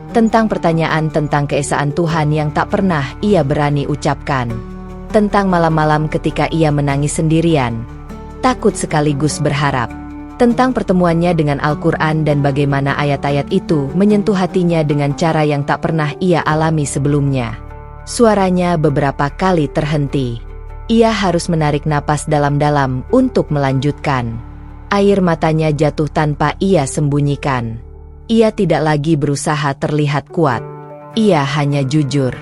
Tentang pertanyaan tentang keesaan Tuhan yang tak pernah ia berani ucapkan. Tentang malam-malam ketika ia menangis sendirian, takut sekaligus berharap. Tentang pertemuannya dengan Al-Quran dan bagaimana ayat-ayat itu menyentuh hatinya dengan cara yang tak pernah ia alami sebelumnya. Suaranya beberapa kali terhenti. Ia harus menarik napas dalam-dalam untuk melanjutkan. Air matanya jatuh tanpa ia sembunyikan. Ia tidak lagi berusaha terlihat kuat. Ia hanya jujur.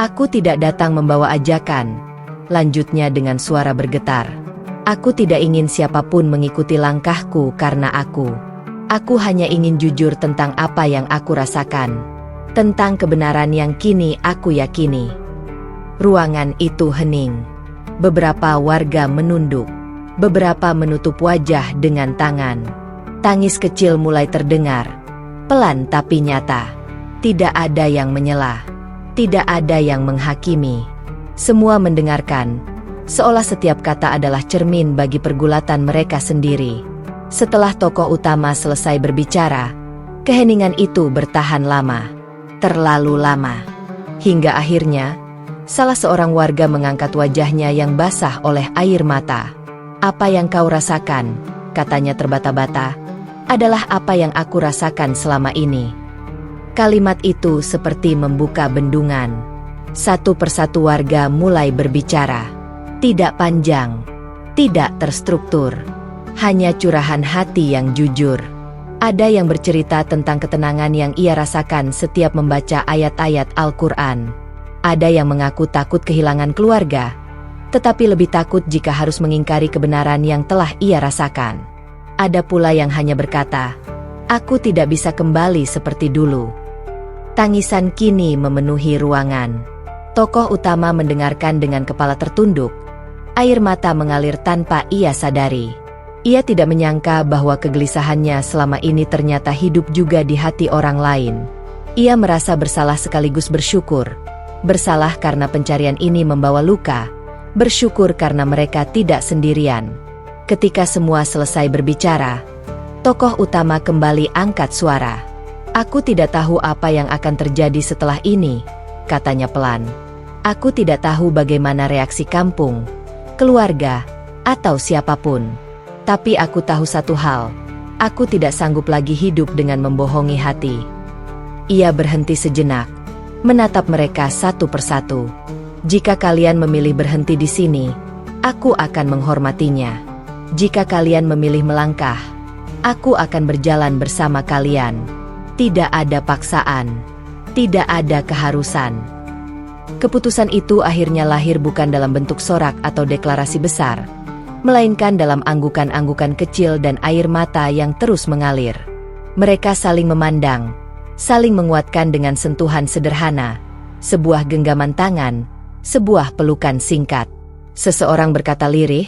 "Aku tidak datang membawa ajakan," lanjutnya dengan suara bergetar. "Aku tidak ingin siapapun mengikuti langkahku karena aku hanya ingin jujur tentang apa yang aku rasakan. Tentang kebenaran yang kini aku yakini." Ruangan itu hening. Beberapa warga menunduk. Beberapa menutup wajah dengan tangan. Tangis kecil mulai terdengar. Pelan tapi nyata. Tidak ada yang menyela. Tidak ada yang menghakimi. Semua mendengarkan, seolah setiap kata adalah cermin bagi pergulatan mereka sendiri. Setelah tokoh utama selesai berbicara, keheningan itu bertahan lama. Terlalu lama. Hingga akhirnya, salah seorang warga mengangkat wajahnya yang basah oleh air mata. "Apa yang kau rasakan," katanya terbata-bata, "adalah apa yang aku rasakan selama ini." Kalimat itu seperti membuka bendungan. Satu persatu warga mulai berbicara. Tidak panjang, tidak terstruktur, hanya curahan hati yang jujur. Ada yang bercerita tentang ketenangan yang ia rasakan setiap membaca ayat-ayat Al-Quran. Ada yang mengaku takut kehilangan keluarga, tetapi lebih takut jika harus mengingkari kebenaran yang telah ia rasakan. Ada pula yang hanya berkata, "Aku tidak bisa kembali seperti dulu." Tangisan kini memenuhi ruangan. Tokoh utama mendengarkan dengan kepala tertunduk. Air mata mengalir tanpa ia sadari. Ia tidak menyangka bahwa kegelisahannya selama ini ternyata hidup juga di hati orang lain. Ia merasa bersalah sekaligus bersyukur. Bersalah karena pencarian ini membawa luka. Bersyukur karena mereka tidak sendirian. Ketika semua selesai berbicara, tokoh utama kembali angkat suara. "Aku tidak tahu apa yang akan terjadi setelah ini," katanya pelan. "Aku tidak tahu bagaimana reaksi kampung, keluarga, atau siapapun. Tapi aku tahu satu hal, aku tidak sanggup lagi hidup dengan membohongi hati." Ia berhenti sejenak, menatap mereka satu persatu. "Jika kalian memilih berhenti di sini, aku akan menghormatinya. Jika kalian memilih melangkah, aku akan berjalan bersama kalian. Tidak ada paksaan, tidak ada keharusan." Keputusan itu akhirnya lahir bukan dalam bentuk sorak atau deklarasi besar, melainkan dalam anggukan-anggukan kecil dan air mata yang terus mengalir. Mereka saling memandang, saling menguatkan dengan sentuhan sederhana, sebuah genggaman tangan, sebuah pelukan singkat. Seseorang berkata lirih,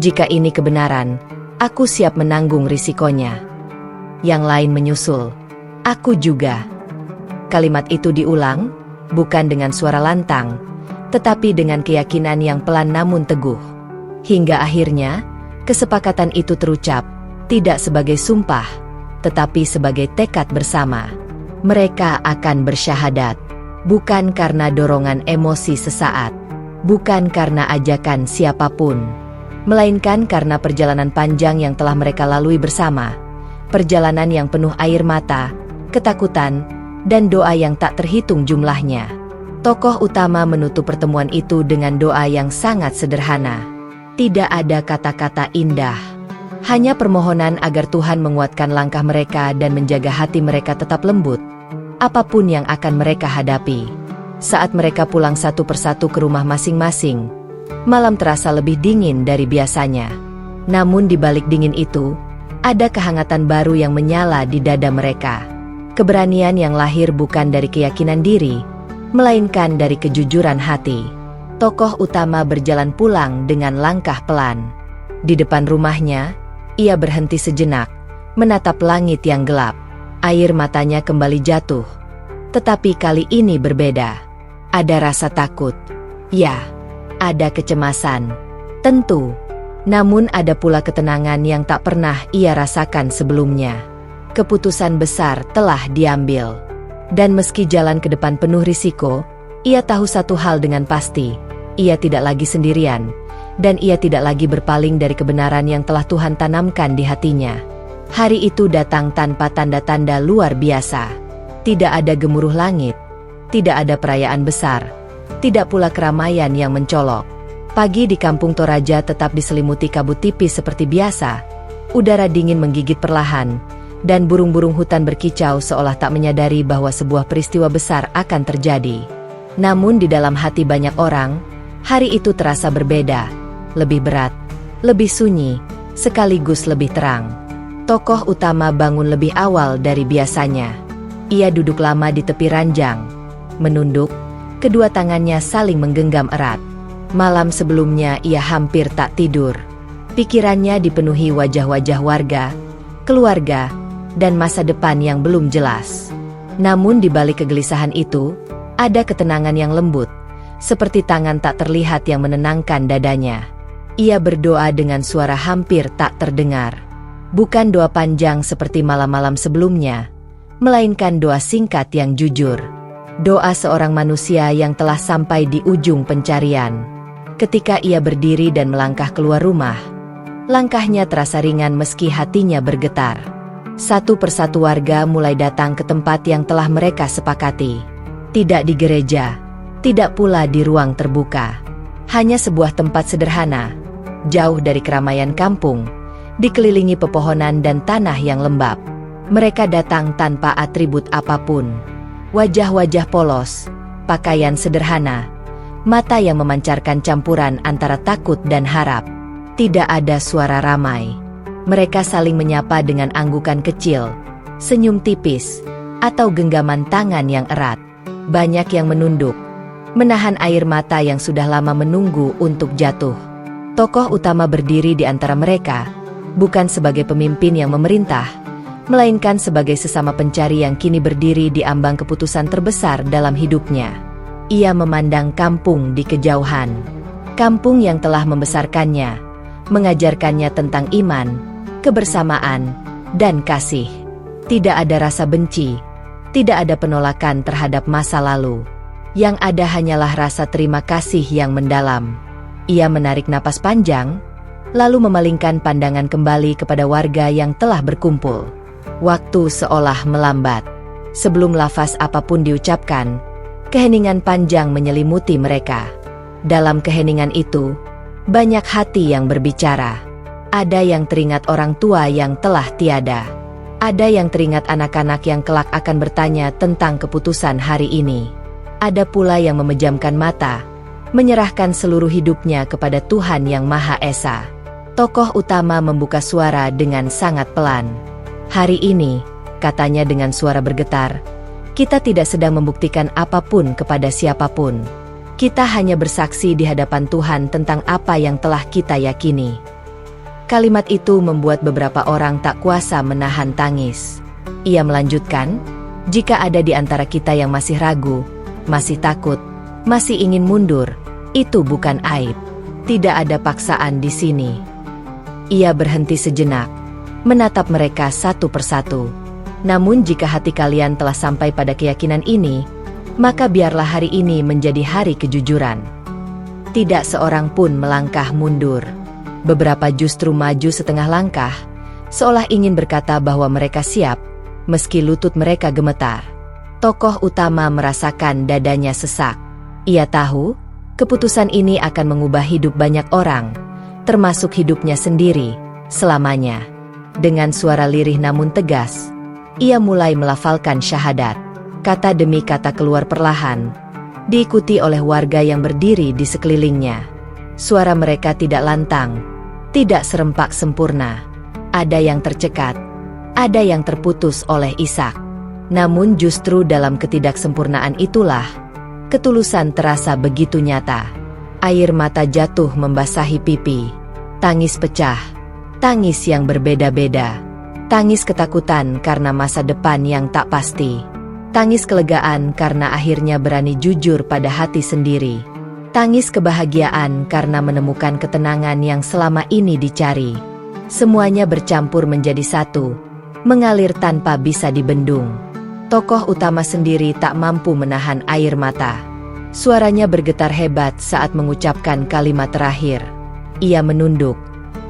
"Jika ini kebenaran, aku siap menanggung risikonya." Yang lain menyusul, "Aku juga." Kalimat itu diulang, bukan dengan suara lantang, tetapi dengan keyakinan yang pelan namun teguh. Hingga akhirnya, kesepakatan itu terucap, tidak sebagai sumpah, tetapi sebagai tekad bersama. Mereka akan bersyahadat, bukan karena dorongan emosi sesaat, bukan karena ajakan siapapun, melainkan karena perjalanan panjang yang telah mereka lalui bersama, perjalanan yang penuh air mata, ketakutan, dan doa yang tak terhitung jumlahnya. Tokoh utama menutup pertemuan itu dengan doa yang sangat sederhana. Tidak ada kata-kata indah, hanya permohonan agar Tuhan menguatkan langkah mereka dan menjaga hati mereka tetap lembut, apapun yang akan mereka hadapi. Saat mereka pulang satu persatu ke rumah masing-masing, malam terasa lebih dingin dari biasanya. Namun di balik dingin itu, ada kehangatan baru yang menyala di dada mereka. Keberanian yang lahir bukan dari keyakinan diri, melainkan dari kejujuran hati. Tokoh utama berjalan pulang dengan langkah pelan. Di depan rumahnya, ia berhenti sejenak, menatap langit yang gelap. Air matanya kembali jatuh. Tetapi kali ini berbeda. Ada rasa takut. Ya, ada kecemasan. Tentu. Namun ada pula ketenangan yang tak pernah ia rasakan sebelumnya. Keputusan besar telah diambil. Dan meski jalan ke depan penuh risiko, ia tahu satu hal dengan pasti, ia tidak lagi sendirian, dan ia tidak lagi berpaling dari kebenaran yang telah Tuhan tanamkan di hatinya. Hari itu datang tanpa tanda-tanda luar biasa. Tidak ada gemuruh langit, tidak ada perayaan besar, tidak pula keramaian yang mencolok. Pagi di kampung Toraja tetap diselimuti kabut tipis seperti biasa. Udara dingin menggigit perlahan, dan burung-burung hutan berkicau seolah tak menyadari bahwa sebuah peristiwa besar akan terjadi. Namun di dalam hati banyak orang, hari itu terasa berbeda, lebih berat, lebih sunyi, sekaligus lebih terang. Tokoh utama bangun lebih awal dari biasanya. Ia duduk lama di tepi ranjang, menunduk, kedua tangannya saling menggenggam erat. Malam sebelumnya ia hampir tak tidur. Pikirannya dipenuhi wajah-wajah warga, keluarga, dan masa depan yang belum jelas. Namun di balik kegelisahan itu, ada ketenangan yang lembut, seperti tangan tak terlihat yang menenangkan dadanya. Ia berdoa dengan suara hampir tak terdengar. Bukan doa panjang seperti malam-malam sebelumnya, melainkan doa singkat yang jujur. Doa seorang manusia yang telah sampai di ujung pencarian. Ketika ia berdiri dan melangkah keluar rumah, langkahnya terasa ringan meski hatinya bergetar. Satu persatu warga mulai datang ke tempat yang telah mereka sepakati. Tidak di gereja, tidak pula di ruang terbuka. Hanya sebuah tempat sederhana, jauh dari keramaian kampung, dikelilingi pepohonan dan tanah yang lembab. Mereka datang tanpa atribut apapun. Wajah-wajah polos, pakaian sederhana, mata yang memancarkan campuran antara takut dan harap. Tidak ada suara ramai. Mereka saling menyapa dengan anggukan kecil, senyum tipis, atau genggaman tangan yang erat. Banyak yang menunduk, menahan air mata yang sudah lama menunggu untuk jatuh. Tokoh utama berdiri di antara mereka, bukan sebagai pemimpin yang memerintah, melainkan sebagai sesama pencari yang kini berdiri di ambang keputusan terbesar dalam hidupnya. Ia memandang kampung di kejauhan. Kampung yang telah membesarkannya, mengajarkannya tentang iman, kebersamaan, dan kasih. Tidak ada rasa benci, tidak ada penolakan terhadap masa lalu. Yang ada hanyalah rasa terima kasih yang mendalam. Ia menarik napas panjang, lalu memalingkan pandangan kembali kepada warga yang telah berkumpul. Waktu seolah melambat. Sebelum lafaz apapun diucapkan, keheningan panjang menyelimuti mereka. Dalam keheningan itu, banyak hati yang berbicara. Ada yang teringat orang tua yang telah tiada. Ada yang teringat anak-anak yang kelak akan bertanya tentang keputusan hari ini. Ada pula yang memejamkan mata, menyerahkan seluruh hidupnya kepada Tuhan yang Maha Esa. Tokoh utama membuka suara dengan sangat pelan. Hari ini, katanya dengan suara bergetar, kita tidak sedang membuktikan apapun kepada siapapun. Kita hanya bersaksi di hadapan Tuhan tentang apa yang telah kita yakini. Kalimat itu membuat beberapa orang tak kuasa menahan tangis. Ia melanjutkan, jika ada di antara kita yang masih ragu, masih takut, masih ingin mundur, itu bukan aib. Tidak ada paksaan di sini. Ia berhenti sejenak, menatap mereka satu persatu. Namun jika hati kalian telah sampai pada keyakinan ini, maka biarlah hari ini menjadi hari kejujuran. Tidak seorang pun melangkah mundur. Beberapa justru maju setengah langkah, seolah ingin berkata bahwa mereka siap, meski lutut mereka gemetar. Tokoh utama merasakan dadanya sesak. Ia tahu, keputusan ini akan mengubah hidup banyak orang, termasuk hidupnya sendiri, selamanya. Dengan suara lirih namun tegas, ia mulai melafalkan syahadat. Kata demi kata keluar perlahan, diikuti oleh warga yang berdiri di sekelilingnya. Suara mereka tidak lantang, tidak serempak sempurna. Ada yang tercekat, ada yang terputus oleh isak. Namun justru dalam ketidaksempurnaan itulah, ketulusan terasa begitu nyata. Air mata jatuh membasahi pipi. Tangis pecah. Tangis yang berbeda-beda. Tangis ketakutan karena masa depan yang tak pasti. Tangis kelegaan karena akhirnya berani jujur pada hati sendiri. Tangis kebahagiaan karena menemukan ketenangan yang selama ini dicari. Semuanya bercampur menjadi satu, mengalir tanpa bisa dibendung. Tokoh utama sendiri tak mampu menahan air mata. Suaranya bergetar hebat saat mengucapkan kalimat terakhir. Ia menunduk.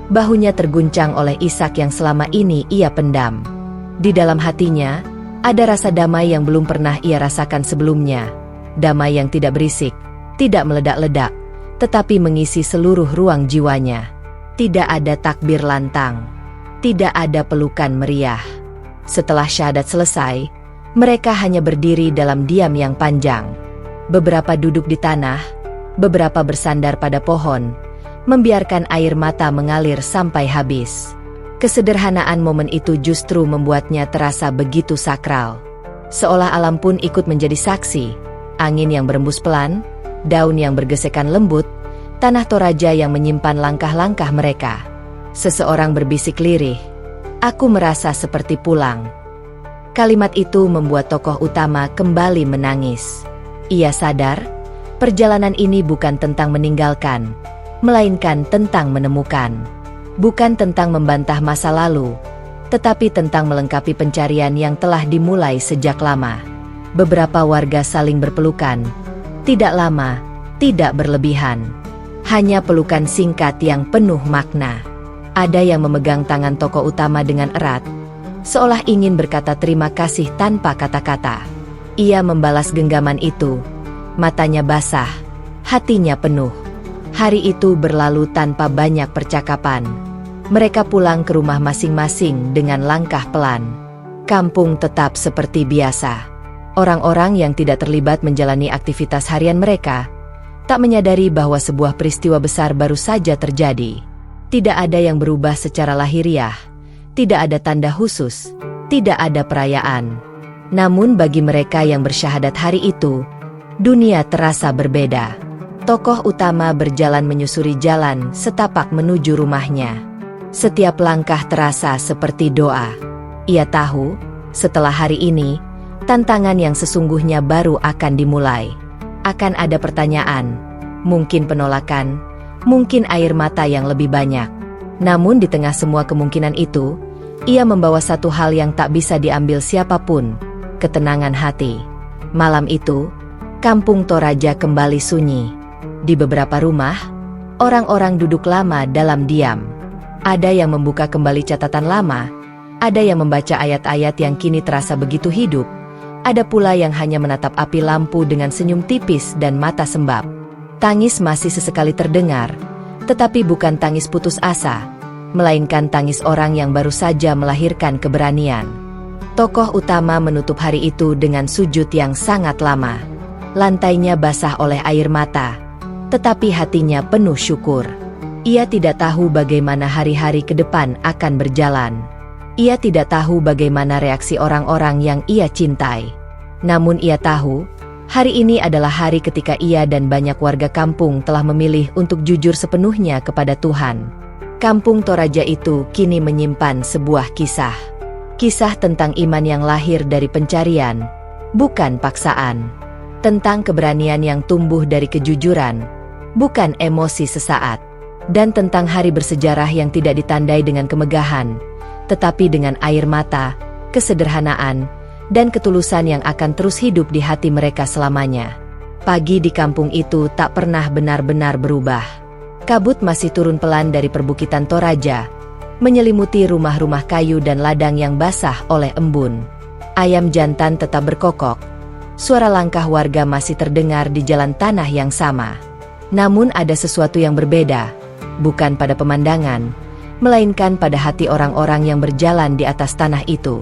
Bahunya terguncang oleh isak yang selama ini ia pendam. Di dalam hatinya, ada rasa damai yang belum pernah ia rasakan sebelumnya. Damai yang tidak berisik, tidak meledak-ledak, tetapi mengisi seluruh ruang jiwanya. Tidak ada takbir lantang. Tidak ada pelukan meriah. Setelah syahadat selesai, mereka hanya berdiri dalam diam yang panjang. Beberapa duduk di tanah, beberapa bersandar pada pohon, membiarkan air mata mengalir sampai habis. Kesederhanaan momen itu justru membuatnya terasa begitu sakral. Seolah alam pun ikut menjadi saksi. Angin yang berembus pelan, daun yang bergesekan lembut, tanah Toraja yang menyimpan langkah-langkah mereka. Seseorang berbisik lirih, "Aku merasa seperti pulang." Kalimat itu membuat tokoh utama kembali menangis. Ia sadar, perjalanan ini bukan tentang meninggalkan, melainkan tentang menemukan. Bukan tentang membantah masa lalu, tetapi tentang melengkapi pencarian yang telah dimulai sejak lama. Beberapa warga saling berpelukan. Tidak lama, tidak berlebihan. Hanya pelukan singkat yang penuh makna. Ada yang memegang tangan tokoh utama dengan erat, seolah ingin berkata terima kasih tanpa kata-kata. Ia membalas genggaman itu. Matanya basah, hatinya penuh. Hari itu berlalu tanpa banyak percakapan. Mereka pulang ke rumah masing-masing dengan langkah pelan. Kampung tetap seperti biasa. Orang-orang yang tidak terlibat menjalani aktivitas harian mereka, tak menyadari bahwa sebuah peristiwa besar baru saja terjadi. Tidak ada yang berubah secara lahiriah, tidak ada tanda khusus, tidak ada perayaan. Namun bagi mereka yang bersyahadat hari itu, dunia terasa berbeda. Tokoh utama berjalan menyusuri jalan setapak menuju rumahnya. Setiap langkah terasa seperti doa. Ia tahu, setelah hari ini, tantangan yang sesungguhnya baru akan dimulai. Akan ada pertanyaan, mungkin penolakan, mungkin air mata yang lebih banyak. Namun di tengah semua kemungkinan itu, ia membawa satu hal yang tak bisa diambil siapapun, ketenangan hati. Malam itu, kampung Toraja kembali sunyi. Di beberapa rumah, orang-orang duduk lama dalam diam. Ada yang membuka kembali catatan lama, ada yang membaca ayat-ayat yang kini terasa begitu hidup, ada pula yang hanya menatap api lampu dengan senyum tipis dan mata sembab. Tangis masih sesekali terdengar, tetapi bukan tangis putus asa, melainkan tangis orang yang baru saja melahirkan keberanian. Tokoh utama menutup hari itu dengan sujud yang sangat lama. Lantainya basah oleh air mata, tetapi hatinya penuh syukur. Ia tidak tahu bagaimana hari-hari ke depan akan berjalan. Ia tidak tahu bagaimana reaksi orang-orang yang ia cintai. Namun ia tahu, hari ini adalah hari ketika ia dan banyak warga kampung telah memilih untuk jujur sepenuhnya kepada Tuhan. Kampung Toraja itu kini menyimpan sebuah kisah. Kisah tentang iman yang lahir dari pencarian, bukan paksaan. Tentang keberanian yang tumbuh dari kejujuran, bukan emosi sesaat. Dan tentang hari bersejarah yang tidak ditandai dengan kemegahan, tetapi dengan air mata, kesederhanaan, dan ketulusan yang akan terus hidup di hati mereka selamanya. Pagi di kampung itu tak pernah benar-benar berubah. Kabut masih turun pelan dari perbukitan Toraja, menyelimuti rumah-rumah kayu dan ladang yang basah oleh embun. Ayam jantan tetap berkokok. Suara langkah warga masih terdengar di jalan tanah yang sama. Namun ada sesuatu yang berbeda, bukan pada pemandangan, melainkan pada hati orang-orang yang berjalan di atas tanah itu.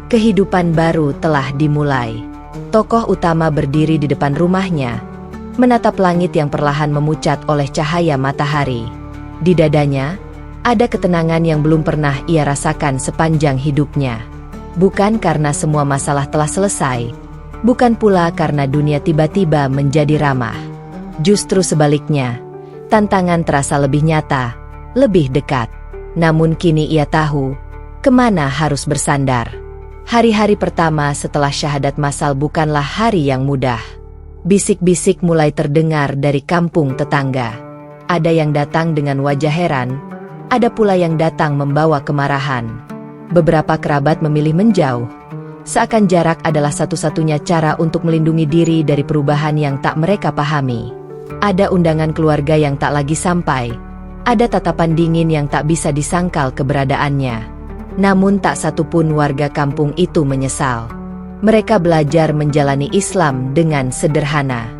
Kehidupan baru telah dimulai. Tokoh utama berdiri di depan rumahnya, menatap langit yang perlahan memucat oleh cahaya matahari. Di dadanya, ada ketenangan yang belum pernah ia rasakan sepanjang hidupnya. Bukan karena semua masalah telah selesai, bukan pula karena dunia tiba-tiba menjadi ramah. Justru sebaliknya, tantangan terasa lebih nyata, lebih dekat. Namun kini ia tahu, kemana harus bersandar. Hari-hari pertama setelah syahadat massal bukanlah hari yang mudah. Bisik-bisik mulai terdengar dari kampung tetangga. Ada yang datang dengan wajah heran, ada pula yang datang membawa kemarahan. Beberapa kerabat memilih menjauh. Seakan jarak adalah satu-satunya cara untuk melindungi diri dari perubahan yang tak mereka pahami. Ada undangan keluarga yang tak lagi sampai. Ada tatapan dingin yang tak bisa disangkal keberadaannya. Namun tak satupun warga kampung itu menyesal. Mereka belajar menjalani Islam dengan sederhana.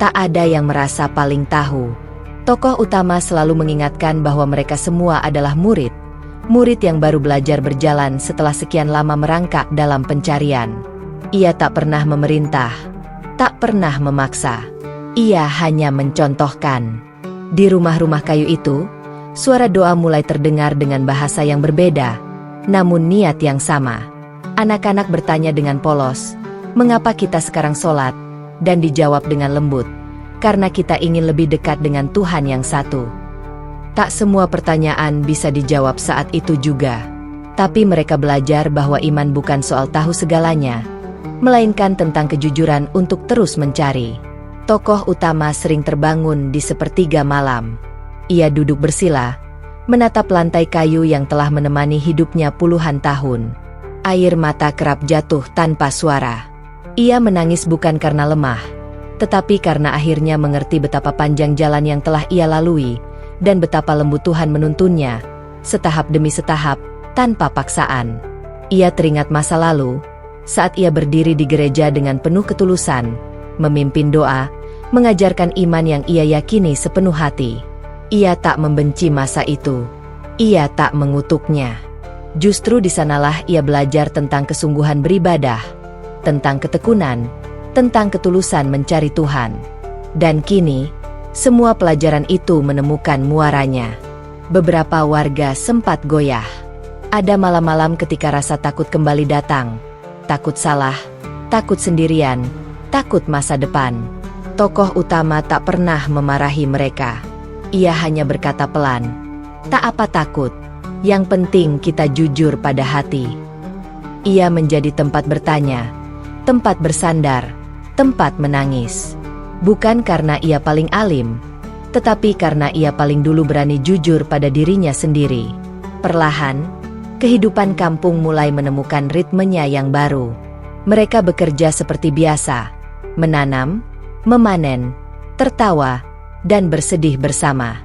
Tak ada yang merasa paling tahu. Tokoh utama selalu mengingatkan bahwa mereka semua adalah murid. Murid yang baru belajar berjalan setelah sekian lama merangkak dalam pencarian. Ia tak pernah memerintah, tak pernah memaksa. Ia hanya mencontohkan. Di rumah-rumah kayu itu, suara doa mulai terdengar dengan bahasa yang berbeda, namun niat yang sama. Anak-anak bertanya dengan polos, "Mengapa kita sekarang sholat?" Dan dijawab dengan lembut, "Karena kita ingin lebih dekat dengan Tuhan yang satu." Tak semua pertanyaan bisa dijawab saat itu juga. Tapi mereka belajar bahwa iman bukan soal tahu segalanya, melainkan tentang kejujuran untuk terus mencari. Tokoh utama sering terbangun di sepertiga malam. Ia duduk bersila, menatap lantai kayu yang telah menemani hidupnya puluhan tahun. Air mata kerap jatuh tanpa suara. Ia menangis bukan karena lemah, tetapi karena akhirnya mengerti betapa panjang jalan yang telah ia lalui, dan betapa lembut Tuhan menuntunnya, setahap demi setahap, tanpa paksaan. Ia teringat masa lalu, saat ia berdiri di gereja dengan penuh ketulusan, memimpin doa, mengajarkan iman yang ia yakini sepenuh hati. Ia tak membenci masa itu. Ia tak mengutuknya. Justru di sanalah ia belajar tentang kesungguhan beribadah, tentang ketekunan, tentang ketulusan mencari Tuhan. Dan kini, semua pelajaran itu menemukan muaranya. Beberapa warga sempat goyah. Ada malam-malam ketika rasa takut kembali datang. Takut salah, takut sendirian, takut masa depan. Tokoh utama tak pernah memarahi mereka. Ia hanya berkata pelan, "Tak apa takut, yang penting kita jujur pada hati." Ia menjadi tempat bertanya, tempat bersandar, tempat menangis. Bukan karena ia paling alim, tetapi karena ia paling dulu berani jujur pada dirinya sendiri. Perlahan, kehidupan kampung mulai menemukan ritmenya yang baru. Mereka bekerja seperti biasa, menanam, memanen, tertawa, dan bersedih bersama.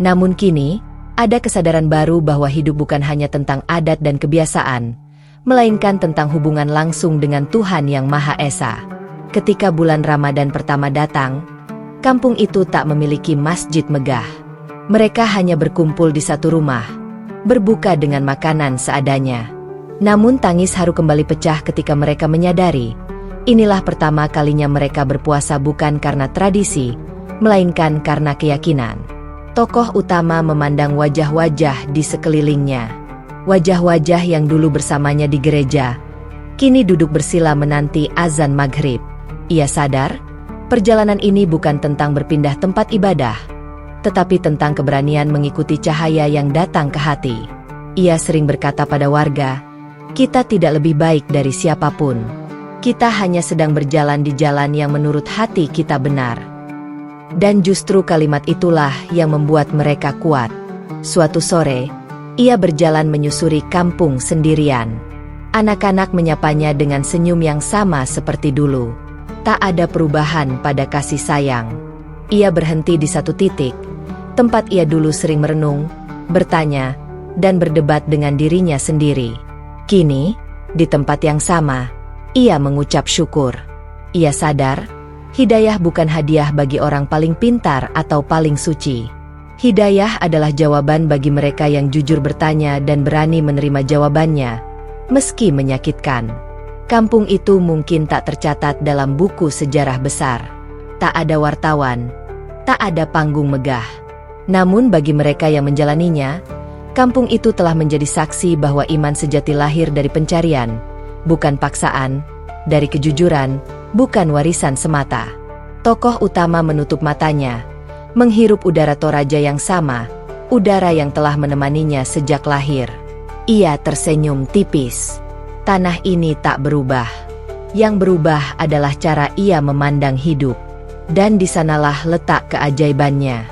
Namun kini, ada kesadaran baru bahwa hidup bukan hanya tentang adat dan kebiasaan, melainkan tentang hubungan langsung dengan Tuhan yang Maha Esa. Ketika bulan Ramadan pertama datang, kampung itu tak memiliki masjid megah. Mereka hanya berkumpul di satu rumah, berbuka dengan makanan seadanya. Namun tangis haru kembali pecah ketika mereka menyadari, inilah pertama kalinya mereka berpuasa bukan karena tradisi, melainkan karena keyakinan. Tokoh utama memandang wajah-wajah di sekelilingnya. Wajah-wajah yang dulu bersamanya di gereja, kini duduk bersila menanti azan maghrib. Ia sadar, perjalanan ini bukan tentang berpindah tempat ibadah, tetapi tentang keberanian mengikuti cahaya yang datang ke hati. Ia sering berkata pada warga, "Kita tidak lebih baik dari siapapun. Kita hanya sedang berjalan di jalan yang menurut hati kita benar." Dan justru kalimat itulah yang membuat mereka kuat. Suatu sore, ia berjalan menyusuri kampung sendirian. Anak-anak menyapanya dengan senyum yang sama seperti dulu. Tak ada perubahan pada kasih sayang. Ia berhenti di satu titik, tempat ia dulu sering merenung, bertanya, dan berdebat dengan dirinya sendiri. Kini, di tempat yang sama, ia mengucap syukur. Ia sadar, hidayah bukan hadiah bagi orang paling pintar atau paling suci. Hidayah adalah jawaban bagi mereka yang jujur bertanya dan berani menerima jawabannya, meski menyakitkan. Kampung itu mungkin tak tercatat dalam buku sejarah besar. Tak ada wartawan, tak ada panggung megah. Namun bagi mereka yang menjalaninya, kampung itu telah menjadi saksi bahwa iman sejati lahir dari pencarian, bukan paksaan, dari kejujuran, bukan warisan semata. Tokoh utama menutup matanya, menghirup udara Toraja yang sama, udara yang telah menemaninya sejak lahir. Ia tersenyum tipis. Tanah ini tak berubah. Yang berubah adalah cara ia memandang hidup. Dan di sanalah letak keajaibannya.